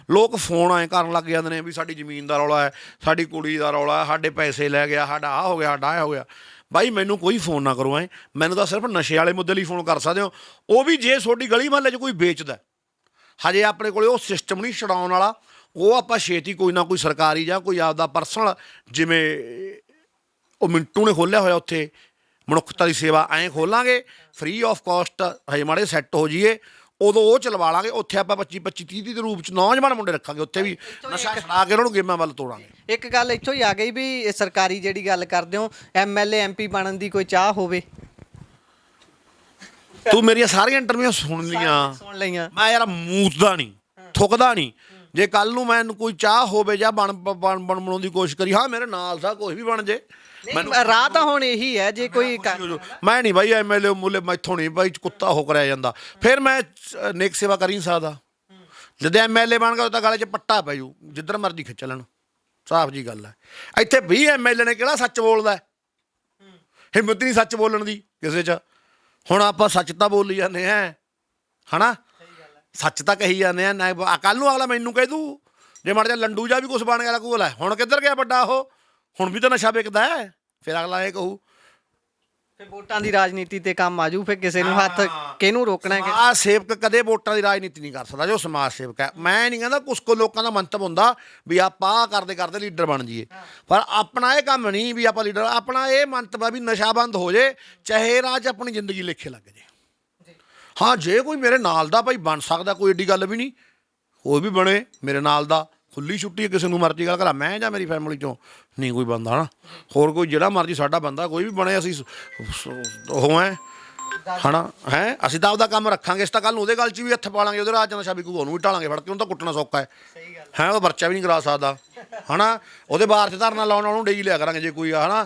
ਲੋਕ ਫੋਨ ਆਏ ਕਰਨ ਲੱਗ ਜਾਂਦੇ ਨੇ ਵੀ ਸਾਡੀ ਜ਼ਮੀਨ ਦਾ ਰੌਲਾ ਹੈ, ਸਾਡੀ ਕੁੜੀ ਦਾ ਰੌਲਾ ਹੈ, ਸਾਡੇ ਪੈਸੇ ਲੈ ਗਿਆ, ਸਾਡਾ ਆਹ ਹੋ ਗਿਆ, ਸਾਡਾ ਆਹ ਹੋ ਗਿਆ। ਬਾਈ ਮੈਨੂੰ ਕੋਈ ਫੋਨ ਨਾ ਕਰੋ ਐਂ, ਮੈਨੂੰ ਤਾਂ ਸਿਰਫ ਨਸ਼ੇ ਵਾਲੇ ਮੁੱਦੇ ਲਈ ਫੋਨ ਕਰ ਸਕਦੇ ਹੋ। ਉਹ ਵੀ ਜੇ ਤੁਹਾਡੀ ਗਲੀ ਮੁਹੱਲੇ 'ਚ ਕੋਈ ਵੇਚਦਾ, ਹਜੇ ਆਪਣੇ ਕੋਲ ਉਹ ਸਿਸਟਮ ਨਹੀਂ ਛਡਾਉਣ ਵਾਲਾ। ਉਹ ਆਪਾਂ ਛੇਤੀ ਕੋਈ ਨਾ ਕੋਈ ਸਰਕਾਰੀ ਜਾਂ ਕੋਈ ਆਪਦਾ ਪਰਸਨਲ, ਜਿਵੇਂ ਉਹ ਮਿੰਟੂ ਨੇ ਖੋਲ੍ਹਿਆ ਹੋਇਆ ਉੱਥੇ ਮਨੁੱਖਤਾ ਦੀ ਸੇਵਾ, ਐਂ ਖੋਲਾਂਗੇ ਫ੍ਰੀ ਆਫ ਕਾਸਟ। ਹਜੇ ਮਾੜੇ ਸੈੱਟ ਹੋ ਜਾਈਏ ਉਦੋਂ ਉਹ ਚਲਵਾ ਲਾਂਗੇ। ਉੱਥੇ ਆਪਾਂ 25-30 ਦੇ ਰੂਪ 'ਚ ਨੌਜਵਾਨ ਮੁੰਡੇ ਰੱਖਾਂਗੇ, ਉੱਥੇ ਵੀ ਨਸ਼ਾ ਛਡਾ ਕੇ ਉਹਨਾਂ ਨੂੰ ਗੇਮਾਂ ਵੱਲ ਤੋੜਾਂਗੇ। ਇੱਕ ਗੱਲ ਇੱਥੋਂ ਹੀ ਆ ਗਈ ਵੀ ਸਰਕਾਰੀ ਜਿਹੜੀ ਗੱਲ ਕਰਦੇ ਹੋ, MLA MP ਬਣਨ ਦੀ ਕੋਈ ਚਾਹ ਹੋਵੇ? ਤੂੰ ਮੇਰੀਆਂ ਸਾਰੀਆਂ ਇੰਟਰਵਿਊ ਸੁਣ ਲਈਆਂ। ਮੈਂ ਯਾਰ ਮੂਤਦਾ ਨਹੀਂ, ਥੁੱਕਦਾ ਨਹੀਂ। ਜੇ ਕੱਲ੍ਹ ਨੂੰ ਮੈਨੂੰ ਕੋਈ ਚਾਹ ਹੋਵੇ ਜਾਂ ਬਣਾਉਣ ਦੀ ਕੋਸ਼ਿਸ਼ ਕਰੀ, ਹਾਂ ਮੇਰੇ ਨਾਲ ਸਾ ਕੋਈ ਵੀ ਬਣ ਜੇ। ਮੈਨੂੰ ਰਾਹ ਤਾਂ ਹੁਣ ਇਹੀ ਹੈ, ਜੇ ਕੋਈ ਮੈਂ ਨਹੀਂ ਬਾਈ MLA ਮੂਲੇ ਮੈਥੋਂ ਨਹੀਂ ਬਾਈ ਕੁੱਤਾ ਹੋ ਕਰਿਆ ਜਾਂਦਾ। ਫਿਰ ਮੈਂ ਨੇਕ ਸੇਵਾ ਕਰ ਹੀ ਸਕਦਾ। ਜਦੋਂ MLA ਬਣ ਗਿਆ ਤਾਂ ਗਲੇ 'ਚ ਪੱਟਾ ਪੈ ਜੂ, ਜਿੱਧਰ ਮਰਜ਼ੀ ਖਿੱਚ ਲੈਣ। ਸਾਫ਼ ਜੀ ਗੱਲ ਹੈ। ਇੱਥੇ 20 MLA ਨੇ ਕਿਹੜਾ ਸੱਚ ਬੋਲਦਾ? ਹਿੰਮਤ ਨਹੀਂ ਸੱਚ ਬੋਲਣ ਦੀ ਕਿਸੇ 'ਚ। ਹੁਣ ਆਪਾਂ ਸੱਚ ਤਾਂ ਬੋਲੀ ਜਾਂਦੇ ਹੈ ਹਨਾ, ਸੱਚ ਤਾਂ ਕਹੀ ਜਾਂਦੇ ਆ ਨਾ। ਕੱਲ੍ਹ ਨੂੰ ਅਗਲਾ ਮੈਨੂੰ ਕਹਿ ਦੂ ਜੇ ਮਾੜਾ ਜਿਹਾ ਲੰਡੂ ਜਾ ਵੀ ਕੁਛ ਬਣ ਗਿਆ ਕੋਲ ਹੈ, ਹੁਣ ਕਿੱਧਰ ਗਿਆ ਵੱਡਾ ਉਹ, ਹੁਣ ਵੀ ਤਾਂ ਨਸ਼ਾ ਵਿਕਦਾ ਹੈ। ਫਿਰ ਅਗਲਾ ਇਹ ਕਹੂ ਫਿਰ ਵੋਟਾਂ ਦੀ ਰਾਜਨੀਤੀ ਤੇ ਕੰਮ ਆਜੂ। ਫਿਰ ਕਿਸੇ ਨੂੰ ਹੱਥ ਕਿਹਨੂੰ ਰੋਕਣਾ? ਸਮਾਜ ਸੇਵਕ ਕਦੇ ਵੋਟਾਂ ਦੀ ਰਾਜਨੀਤੀ ਨਹੀਂ ਕਰ ਸਕਦਾ ਜੋ ਸਮਾਜ ਸੇਵਕ ਹੈ। ਮੈਂ ਨਹੀਂ ਕਹਿੰਦਾ ਕੁਛ ਕੁ ਲੋਕਾਂ ਦਾ ਮੰਤਵ ਹੁੰਦਾ ਵੀ ਆਪਾਂ ਕਰਦੇ ਲੀਡਰ ਬਣ ਜਾਈਏ, ਪਰ ਆਪਣਾ ਇਹ ਕੰਮ ਨਹੀਂ ਵੀ ਆਪਾਂ ਲੀਡਰ। ਆਪਣਾ ਇਹ ਮੰਤਵ ਹੈ ਵੀ ਨਸ਼ਾ ਬੰਦ ਹੋ ਜੇ, ਚਾਹੇ ਰਾਹ 'ਚ ਆਪਣੀ ਜ਼ਿੰਦਗੀ ਲੇਖੇ ਲੱਗ ਜੇ। ਹਾਂ ਜੇ ਕੋਈ ਮੇਰੇ ਨਾਲ ਦਾ ਭਾਈ ਬਣ ਸਕਦਾ, ਕੋਈ ਏਡੀ ਗੱਲ ਵੀ ਨਹੀਂ, ਕੋਈ ਵੀ ਬਣੇ ਮੇਰੇ ਨਾਲ ਦਾ, ਖੁੱਲੀ ਛੁੱਟੀ ਹੈ, ਕਿਸੇ ਨੂੰ ਮਰਜ਼ੀ ਗੱਲ ਕਰਾਂ। ਮੈਂ ਜਾਂ ਮੇਰੀ ਫੈਮਿਲੀ 'ਚੋਂ ਨਹੀਂ ਕੋਈ ਬੰਦਾ ਨਾ, ਹੋਰ ਕੋਈ ਜਿਹੜਾ ਮਰਜ਼ੀ ਸਾਡਾ ਬੰਦਾ ਕੋਈ ਵੀ ਬਣੇ, ਅਸੀਂ ਉਹ ਹੈ ਹਨਾ ਹੈ ਅਸੀਂ ਤਾਂ ਆਪਦਾ ਕੰਮ ਰੱਖਾਂਗੇ। ਇਸ ਤਾਂ ਕੱਲ ਨੂੰ ਉਹਦੇ ਗੱਲ 'ਚ ਵੀ ਹੱਥ ਪਾ ਲਾਂਗੇ, ਉਹਦੇ ਰਾਜ ਨਸ਼ਾ ਵੀ ਕੋਈ ਉਹਨੂੰ ਵੀ ਢਾਲਾਂਗੇ ਫੜ ਕੇ, ਉਹਨੂੰ ਤਾਂ ਕੁੱਟਣਾ ਸੌਖਾ ਹੈ। ਸਹੀ ਗੱਲ ਹੈ ਉਹ ਪਰਚਾ ਵੀ ਨਹੀਂ ਕਰਾ ਸਕਦਾ ਹਨਾ। ਉਹਦੇ ਬਾਹਰ 'ਚ ਧਰਨਾ ਲਾਉਣ ਉਹਨੂੰ ਡੇਈ ਲਿਆ ਕਰਾਂਗੇ ਜੇ ਕੋਈ ਹਨਾ